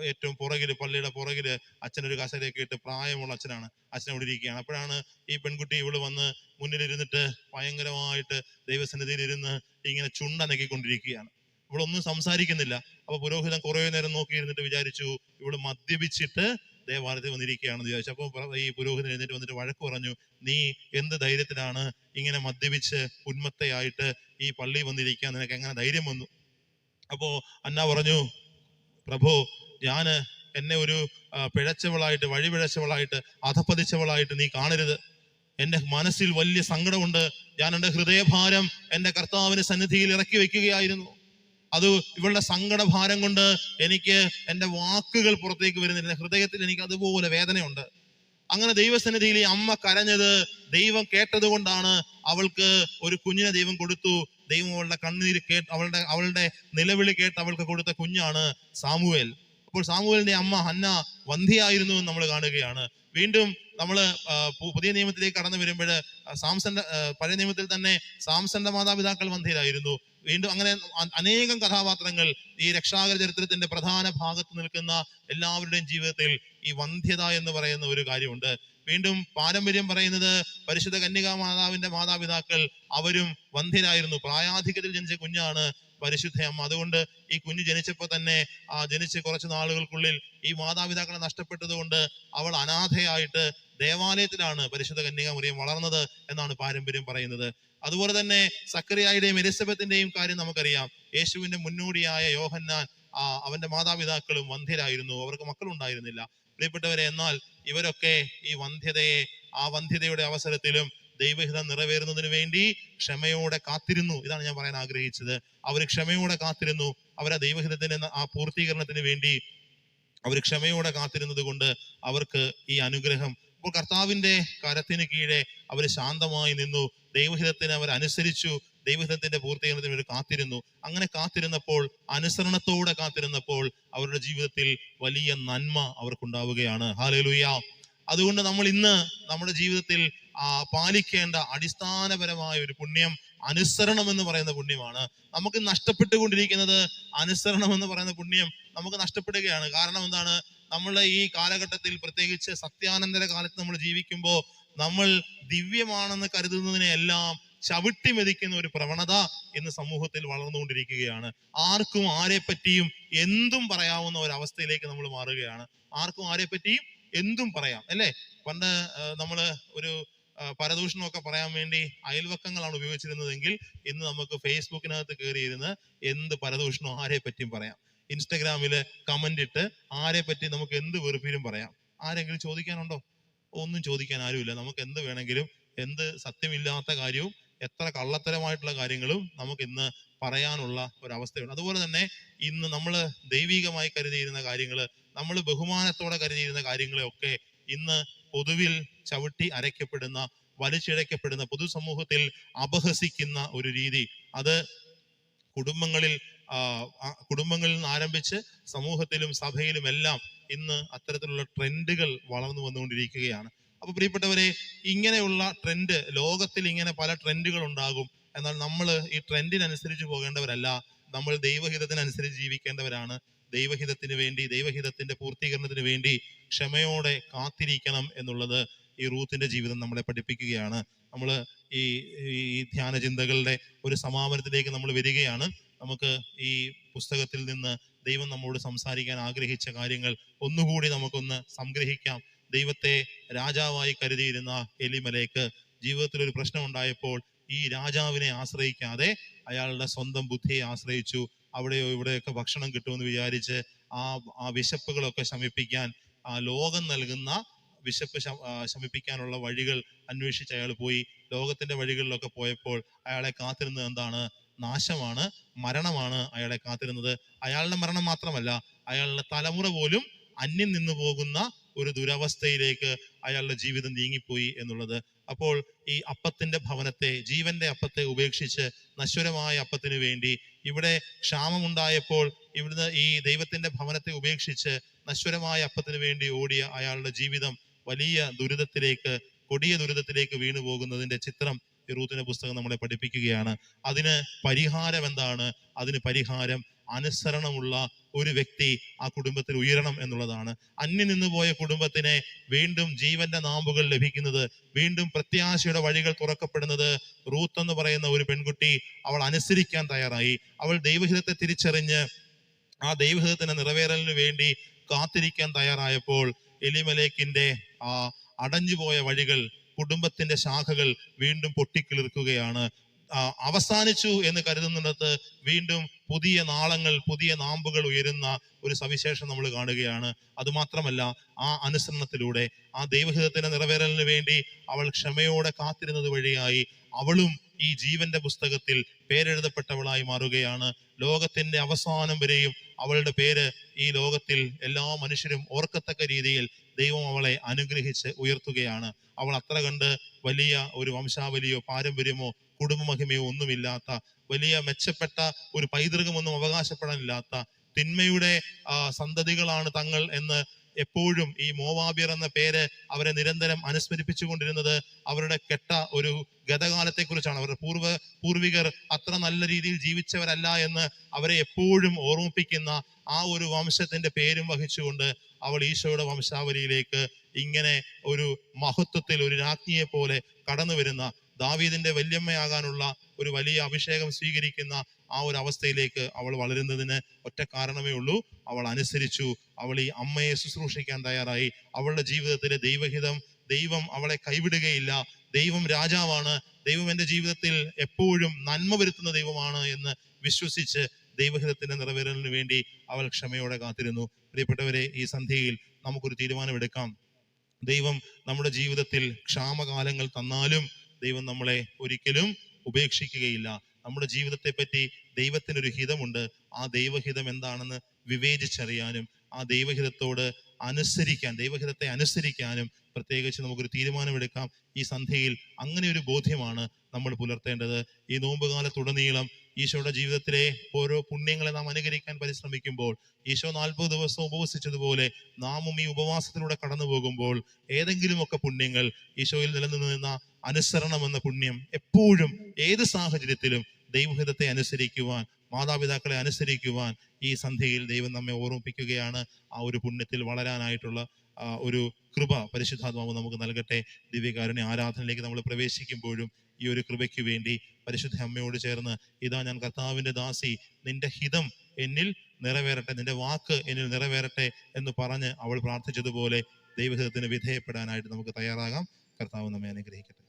ഏറ്റവും പുറകില്, പള്ളിയുടെ പുറകില് അച്ഛനൊരു കസേരയൊക്കെ ഇട്ട്, പ്രായമുള്ള അച്ഛനാണ്, അച്ഛൻ അവിടെ ഇരിക്കുകയാണ്. അപ്പോഴാണ് ഈ പെൺകുട്ടി ഇവള് വന്ന് മുന്നിലിരുന്നിട്ട് ഭയങ്കരമായിട്ട് ദൈവസന്നിധിയിൽ ഇരുന്ന് ഇങ്ങനെ ചുണ്ടനക്കിക്കൊണ്ടിരിക്കുകയാണ്. ഇവളൊന്നും സംസാരിക്കുന്നില്ല. അപ്പൊ പുരോഹിതൻ കുറെ നേരം നോക്കിയിരുന്നിട്ട് വിചാരിച്ചു ഇവള് മദ്യപിച്ചിട്ട് ദേവാലയത്തിൽ വന്നിരിക്കുകയാണെന്ന് വിചാരിച്ചു. അപ്പൊ ഈ പുരോഹിതൻ എഴുന്നേറ്റ് വന്നിട്ട് വഴക്ക് പറഞ്ഞു, നീ എന്ത് ധൈര്യത്തിലാണ് ഇങ്ങനെ മദ്യപിച്ച് ഉന്മത്തയായിട്ട് ഈ പള്ളിയിൽ വന്നിരിക്കാൻ? നിനക്ക് എങ്ങനെ ധൈര്യം വന്നു? അപ്പോ അന്ന പറഞ്ഞു, പ്രഭു, എന്നെ ഒരു വഴി പിഴച്ചവളായിട്ട് അധപ്പതിച്ചവളായിട്ട് നീ കാണരുത്. എന്റെ മനസ്സിൽ വലിയ സങ്കടമുണ്ട്. ഞാൻ എൻ്റെ ഹൃദയഭാരം എൻ്റെ കർത്താവിന്റെ സന്നിധിയിൽ ഇറക്കി വെക്കുകയായിരുന്നു. അത് ഇവളുടെ സങ്കടഭാരം കൊണ്ട് എനിക്ക് എൻ്റെ വാക്കുകൾ പുറത്തേക്ക് വരുന്നില്ല. ഹൃദയത്തിൽ എനിക്ക് അതുപോലെ വേദനയുണ്ട്. അങ്ങനെ ദൈവസന്നിധിയിൽ ഈ അമ്മ കരഞ്ഞത് ദൈവം കേട്ടത് കൊണ്ടാണ്. അവൾക്ക് ഒരു കുഞ്ഞിനെ ദൈവം കൊടുത്തു. ദൈവം അവളുടെ കണ്ണീര് അവളുടെ നിലവിളി കേട്ട് അവൾക്ക് കൊടുത്ത കുഞ്ഞാണ് സാമുവേൽ. അപ്പോൾ സാമുവേലിന്റെ അമ്മ ഹന്ന വന്ധിയായിരുന്നു എന്ന് നമ്മൾ കാണുകയാണ്. വീണ്ടും നമ്മള് പുതിയ നിയമത്തിലേക്ക് കടന്നു വരുമ്പോൾ പഴയ നിയമത്തിൽ തന്നെ സാംസന്റെ മാതാപിതാക്കൾ വന്ധ്യരായിരുന്നു. വീണ്ടും അങ്ങനെ അനേകം കഥാപാത്രങ്ങൾ ഈ രക്ഷാകര ചരിത്രത്തിന്റെ പ്രധാന ഭാഗത്ത് നിൽക്കുന്ന എല്ലാവരുടെയും ജീവിതത്തിൽ ഈ വന്ധ്യത എന്ന് പറയുന്ന ഒരു കാര്യമുണ്ട്. വീണ്ടും പാരമ്പര്യം പറയുന്നത് പരിശുദ്ധ കന്യകാ മാതാവിന്റെ മാതാപിതാക്കൾ അവരും വന്ധ്യരായിരുന്നു. പ്രായാധിക്യത്തിൽ ജനിച്ച കുഞ്ഞാണ് പരിശുദ്ധ അമ്മ. അതുകൊണ്ട് ഈ കുഞ്ഞ് ജനിച്ചപ്പോൾ തന്നെ ജനിച്ച് കുറച്ച് നാളുകൾക്കുള്ളിൽ ഈ മാതാപിതാക്കളെ നഷ്ടപ്പെട്ടത് കൊണ്ട് അവൾ അനാഥയായിട്ട് ദേവാലയത്തിലാണ് പരിശുദ്ധ കന്യകാ മറിയം വളർന്നത് എന്നാണ് പാരമ്പര്യം പറയുന്നത്. അതുപോലെ തന്നെ സക്കറിയായുടെയും എലിസബത്തിന്റെയും കാര്യം നമുക്കറിയാം. യേശുവിന്റെ മുന്നോടിയായ യോഹന്നാൻ അവന്റെ മാതാപിതാക്കളും വന്ധ്യരായിരുന്നു. അവർക്ക് മക്കളുണ്ടായിരുന്നില്ല. പ്രിയപ്പെട്ടവരെ, എന്നാൽ ഇവരൊക്കെ ഈ വന്ധ്യതയുടെ അവസരത്തിലും ദൈവഹിതം നിറവേറുന്നതിന് വേണ്ടി ക്ഷമയോടെ കാത്തിരുന്നു. ഇതാണ് ഞാൻ പറയാൻ ആഗ്രഹിച്ചത്. അവർ ക്ഷമയോടെ കാത്തിരുന്നു. അവരാ ദൈവഹിതത്തിന്റെ ആ പൂർത്തീകരണത്തിന് വേണ്ടി അവർ ക്ഷമയോടെ കാത്തിരുന്നത് കൊണ്ട് അവർക്ക് ഈ അനുഗ്രഹം. അപ്പോൾ കർത്താവിന്റെ കരത്തിന് കീഴെ അവർ ശാന്തമായി നിന്നു. ദൈവഹിതത്തിന് അവർ അനുസരിച്ചു. ദൈവഹിതത്തിന്റെ പൂർത്തീകരണത്തിന് അവർ കാത്തിരുന്നു. അങ്ങനെ കാത്തിരുന്നപ്പോൾ, അനുസരണത്തോടെ കാത്തിരുന്നപ്പോൾ അവരുടെ ജീവിതത്തിൽ വലിയ നന്മ അവർക്കുണ്ടാവുകയാണ്. ഹല്ലേലൂയ. അതുകൊണ്ട് നമ്മൾ ഇന്ന് നമ്മുടെ ജീവിതത്തിൽ പാലിക്കേണ്ട അടിസ്ഥാനപരമായ ഒരു പുണ്യം അനുസരണം എന്ന് പറയുന്ന പുണ്യമാണ്. നമുക്ക് നഷ്ടപ്പെട്ടുകൊണ്ടിരിക്കുന്നത് അനുസരണം എന്ന് പറയുന്ന പുണ്യം നമുക്ക് നഷ്ടപ്പെടുകയാണ്. കാരണം എന്താണ്? നമ്മളുടെ ഈ കാലഘട്ടത്തിൽ, പ്രത്യേകിച്ച് സത്യാനന്തര കാലത്ത് നമ്മൾ ജീവിക്കുമ്പോൾ, നമ്മൾ ദിവ്യമാണെന്ന് കരുതുന്നതിനെല്ലാം ചവിട്ടി മെതിക്കുന്ന ഒരു പ്രവണത ഇന്ന് സമൂഹത്തിൽ വളർന്നുകൊണ്ടിരിക്കുകയാണ്. ആർക്കും ആരെ പറ്റിയും എന്തും പറയാവുന്ന ഒരവസ്ഥയിലേക്ക് നമ്മൾ മാറുകയാണ്. ആർക്കും ആരെ പറ്റിയും എന്തും പറയാം, അല്ലേ? പണ്ട് നമ്മള് ഒരു പരദൂഷണമൊക്കെ പറയാൻ വേണ്ടി അയൽവക്കങ്ങളാണ് ഉപയോഗിച്ചിരുന്നതെങ്കിൽ ഇന്ന് നമുക്ക് ഫേസ്ബുക്കിനകത്ത് കയറിയിരുന്ന് എന്ത് പരദൂഷണോ ആരെ പറ്റിയും പറയാം. ഇൻസ്റ്റഗ്രാമില് കമന്റ് ഇട്ട് ആരെ പറ്റി നമുക്ക് എന്ത് വെറുപ്പിലും പറയാം. ആരെങ്കിലും ചോദിക്കാനുണ്ടോ? ഒന്നും ചോദിക്കാൻ ആരുമില്ല. നമുക്ക് എന്ത് വേണമെങ്കിലും, എന്ത് സത്യമില്ലാത്ത കാര്യവും എത്ര കള്ളത്തരമായിട്ടുള്ള കാര്യങ്ങളും നമുക്ക് ഇന്ന് പറയാനുള്ള ഒരവസ്ഥയുണ്ട്. അതുപോലെ തന്നെ ഇന്ന് നമ്മൾ ദൈവികമായി കരുതിയിരുന്ന കാര്യങ്ങൾ, നമ്മൾ ബഹുമാനത്തോടെ കരുതിയിരുന്ന കാര്യങ്ങളെയൊക്കെ ഇന്ന് പൊതുവിൽ ചവിട്ടി അരയ്ക്കപ്പെടുന്ന, വലിച്ചിഴക്കപ്പെടുന്ന, പൊതുസമൂഹത്തിൽ അപഹസിക്കുന്ന ഒരു രീതി, അത് കുടുംബങ്ങളിൽ നിന്ന് ആരംഭിച്ച് സമൂഹത്തിലും സഭയിലും എല്ലാം ഇന്ന് അത്തരത്തിലുള്ള ട്രെൻഡുകൾ വളർന്നു വന്നുകൊണ്ടിരിക്കുകയാണ്. അപ്പൊ പ്രിയപ്പെട്ടവരെ, ഇങ്ങനെയുള്ള ട്രെൻഡ്, ലോകത്തിൽ ഇങ്ങനെ പല ട്രെൻഡുകൾ ഉണ്ടാകും. എന്നാൽ നമ്മൾ ഈ ട്രെൻഡിനനുസരിച്ച് പോകേണ്ടവരല്ല. നമ്മൾ ദൈവഹിതത്തിനനുസരിച്ച് ജീവിക്കേണ്ടവരാണ്. ദൈവഹിതത്തിന് വേണ്ടി, ദൈവഹിതത്തിന്റെ പൂർത്തീകരണത്തിന് വേണ്ടി ക്ഷമയോടെ കാത്തിരിക്കണം എന്നുള്ളത് ഈ റൂത്തിന്റെ ജീവിതം നമ്മളെ പഠിപ്പിക്കുകയാണ്. നമ്മൾ ഈ ധ്യാന ചിന്തകളുടെ ഒരു സമാപനത്തിലേക്ക് നമ്മൾ വരികയാണ്. നമുക്ക് ഈ പുസ്തകത്തിൽ നിന്ന് ദൈവം നമ്മോട് സംസാരിക്കാൻ ആഗ്രഹിച്ച കാര്യങ്ങൾ ഒന്നുകൂടി നമുക്കൊന്ന് സംഗ്രഹിക്കാം. ദൈവത്തെ രാജാവായി കരുതിയിരുന്ന എലിമലേക്ക് ജീവിതത്തിൽ ഒരു പ്രശ്നം ഉണ്ടായപ്പോൾ ഈ രാജാവിനെ ആശ്രയിക്കാതെ അയാളുടെ സ്വന്തം ബുദ്ധിയെ ആശ്രയിച്ചു. അവിടെയോ ഇവിടെയൊക്കെ ഭക്ഷണം കിട്ടുമെന്ന് വിചാരിച്ച് ആ വിശപ്പുകളൊക്കെ ശമിപ്പിക്കാൻ ആ ലോകം നൽകുന്ന വിശപ്പ് ശമിപ്പിക്കാനുള്ള വഴികൾ അന്വേഷിച്ച് അയാൾ പോയി. ലോകത്തിന്റെ വഴികളിലൊക്കെ പോയപ്പോൾ അയാളെ കാത്തിരുന്നത് എന്താണ്? നാശമാണ്, മരണമാണ് അയാളെ കാത്തിരുന്നത്. അയാളുടെ മരണം മാത്രമല്ല, അയാളുടെ തലമുറ പോലും അന്യം നിന്നു പോകുന്ന ഒരു ദുരവസ്ഥയിലേക്ക് അയാളുടെ ജീവിതം നീങ്ങിപ്പോയി എന്നുള്ളത്. അപ്പോൾ ഈ അപ്പത്തിന്റെ ഭവനത്തെ, ജീവന്റെ അപ്പത്തെ ഉപേക്ഷിച്ച് നശ്വരമായ അപ്പത്തിന് വേണ്ടി, ഇവിടെ ക്ഷാമമുണ്ടായപ്പോൾ ഇവിടുന്ന് ഈ ദൈവത്തിന്റെ ഭവനത്തെ ഉപേക്ഷിച്ച് നശ്വരമായ അപ്പത്തിന് വേണ്ടി ഓടിയ അയാളുടെ ജീവിതം വലിയ ദുരിതത്തിലേക്ക്, കൊടിയ ദുരിതത്തിലേക്ക് വീണു പോകുന്നതിന്റെ ചിത്രം ഈ റൂത്തിന്റെ പുസ്തകം നമ്മളെ പഠിപ്പിക്കുകയാണ്. അതിന് പരിഹാരം എന്താണ്? അതിന് പരിഹാരം അനുസരണമുള്ള ഒരു വ്യക്തി ആ കുടുംബത്തിൽ ഉയരണം എന്നുള്ളതാണ്. അന്യം നിന്ന് പോയ കുടുംബത്തിനെ വീണ്ടും ജീവന്റെ നാമ്പുകൾ ലഭിക്കുന്നത്, വീണ്ടും പ്രത്യാശയുടെ വഴികൾ തുറക്കപ്പെടുന്നത് റൂത്ത് എന്ന് പറയുന്ന ഒരു പെൺകുട്ടി അവൾ അനുസരിക്കാൻ തയ്യാറായി. അവൾ ദൈവഹിതത്തെ തിരിച്ചറിഞ്ഞ് ആ ദൈവഹിതത്തിന്റെ നിറവേറലിന് വേണ്ടി കാത്തിരിക്കാൻ തയ്യാറായപ്പോൾ എലിമലേക്കിന്റെ ആ അടഞ്ഞുപോയ വഴികൾ, കുടുംബത്തിന്റെ ശാഖകൾ വീണ്ടും പൊട്ടിക്കിളിർക്കുകയാണ്. അവസാനിച്ചു എന്ന് കരുതുന്നിടത്ത് വീണ്ടും പുതിയ നാളങ്ങൾ, പുതിയ നാമ്പുകൾ ഉയരുന്ന ഒരു സവിശേഷം നമ്മൾ കാണുകയാണ്. അതുമാത്രമല്ല, ആ അനുസരണത്തിലൂടെ, ആ ദൈവഹിതത്തിന്റെ നിറവേറലിന് വേണ്ടി അവൾ ക്ഷമയോടെ കാത്തിരുന്നത് വഴിയായി അവളും ഈ ജീവന്റെ പുസ്തകത്തിൽ പേരെഴുതപ്പെട്ടവളായി മാറുകയാണ്. ലോകത്തിന്റെ അവസാനം വരെയും അവളുടെ പേര് ഈ ലോകത്തിൽ എല്ലാ മനുഷ്യരും ഓർക്കത്തക്ക രീതിയിൽ ദൈവം അവളെ അനുഗ്രഹിച്ച് ഉയർത്തുകയാണ്. അവൾ അത്ര കണ്ട് വലിയ ഒരു വംശാവലിയോ പാരമ്പര്യമോ കുടുംബമഹിമയോ ഒന്നുമില്ലാത്ത, വലിയ മെച്ചപ്പെട്ട ഒരു പൈതൃകമൊന്നും അവകാശപ്പെടാനില്ലാത്ത, തിന്മയുടെ സന്തതികളാണ് തങ്ങൾ എന്ന് എപ്പോഴും ഈ മോവാബിയർ എന്ന പേര് അവരെ നിരന്തരം അനുസ്മരിപ്പിച്ചുകൊണ്ടിരുന്നത് അവരുടെ കെട്ട ഒരു ഗതകാലത്തെ കുറിച്ചാണ്. അവരുടെ പൂർവികർ അത്ര നല്ല രീതിയിൽ ജീവിച്ചവരല്ല എന്ന് അവരെ എപ്പോഴും ഓർമ്മിപ്പിക്കുന്ന ആ ഒരു വംശത്തിന്റെ പേരും വഹിച്ചുകൊണ്ട് അവൾ ഈശോയുടെ വംശാവലിയിലേക്ക് ഇങ്ങനെ ഒരു മഹത്വത്തിൽ ഒരു രാജ്ഞിയെ പോലെ കടന്നു വരുന്ന, ദാവീദിന്റെ വല്യമ്മയാകാനുള്ള ഒരു വലിയ അഭിഷേകം സ്വീകരിക്കുന്ന ആ ഒരു അവസ്ഥയിലേക്ക് അവൾ വളരുന്നതിന് ഒറ്റ കാരണമേ ഉള്ളൂ: അവൾ അനുസരിച്ചു. അവൾ ഈ അമ്മയെ ശുശ്രൂഷിക്കാൻ തയ്യാറായി. അവളുടെ ജീവിതത്തിലെ ദൈവഹിതം, ദൈവം അവളെ കൈവിടുകയില്ല, ദൈവം രാജാവാണ്, ദൈവം എൻ്റെ ജീവിതത്തിൽ എപ്പോഴും നന്മ വരുത്തുന്ന ദൈവമാണ് എന്ന് വിശ്വസിച്ച് ദൈവഹിതത്തിന്റെ നിറവേറലിന് വേണ്ടി അവൾ ക്ഷമയോടെ കാത്തിരുന്നു. പ്രിയപ്പെട്ടവരെ, ഈ സന്ധ്യയിൽ നമുക്കൊരു തീരുമാനമെടുക്കാം. ദൈവം നമ്മുടെ ജീവിതത്തിൽ ക്ഷാമകാലങ്ങൾ തന്നാലും ദൈവം നമ്മളെ ഒരിക്കലും ഉപേക്ഷിക്കുകയില്ല. നമ്മുടെ ജീവിതത്തെ പറ്റി ദൈവത്തിനൊരു ഹിതമുണ്ട്. ആ ദൈവഹിതം എന്താണെന്ന് വിവേചിച്ചറിയാനും ആ ദൈവഹിതത്തോട് അനുസരിക്കാൻ, ദൈവഹിതത്തെ അനുസരിക്കാനും പ്രത്യേകിച്ച് നമുക്കൊരു തീരുമാനമെടുക്കാം. ഈ സന്ധ്യയിൽ അങ്ങനെ ഒരു ബോധ്യമാണ് നമ്മൾ പുലർത്തേണ്ടത്. ഈ നോമ്പുകാലത്തുടനീളം ഈശോയുടെ ജീവിതത്തിലെ ഓരോ പുണ്യങ്ങളെ നാം അനുകരിക്കാൻ പരിശ്രമിക്കുമ്പോൾ, ഈശോ 40 ദിവസം ഉപവസിച്ചതുപോലെ നാമും ഈ ഉപവാസത്തിലൂടെ കടന്നു പോകുമ്പോൾ ഏതെങ്കിലുമൊക്കെ പുണ്യങ്ങൾ, ഈശോയിൽ നിലനിന്ന അനുസരണം എന്ന പുണ്യം, എപ്പോഴും ഏത് സാഹചര്യത്തിലും ദൈവഹിതത്തെ അനുസരിക്കുവാൻ, മാതാപിതാക്കളെ അനുസരിക്കുവാൻ ഈ സന്ധ്യയിൽ ദൈവം നമ്മെ ഓർമ്മിപ്പിക്കുകയാണ്. ആ ഒരു പുണ്യത്തിൽ വളരാനായിട്ടുള്ള ഒരു കൃപ പരിശുദ്ധാത്മാവ് നമുക്ക് നൽകട്ടെ. ദിവ്യകാരുണ്യ ആരാധനയിലേക്ക് നമ്മൾ പ്രവേശിക്കുമ്പോഴും ഈ ഒരു കൃപയ്ക്ക് വേണ്ടി പരിശുദ്ധ അമ്മയോട് ചേർന്ന്, ഇതാ ഞാൻ കർത്താവിന്റെ ദാസി, നിന്റെ ഹിതം എന്നിൽ നിറവേറട്ടെ, നിന്റെ വാക്ക് എന്നിൽ നിറവേറട്ടെ എന്ന് പറഞ്ഞ് അവൾ പ്രാർത്ഥിച്ചതുപോലെ ദൈവഹിതത്തിന് വിധേയപ്പെടാനായിട്ട് നമുക്ക് തയ്യാറാകാം. കർത്താവ് നമ്മെ അനുഗ്രഹിക്കട്ടെ.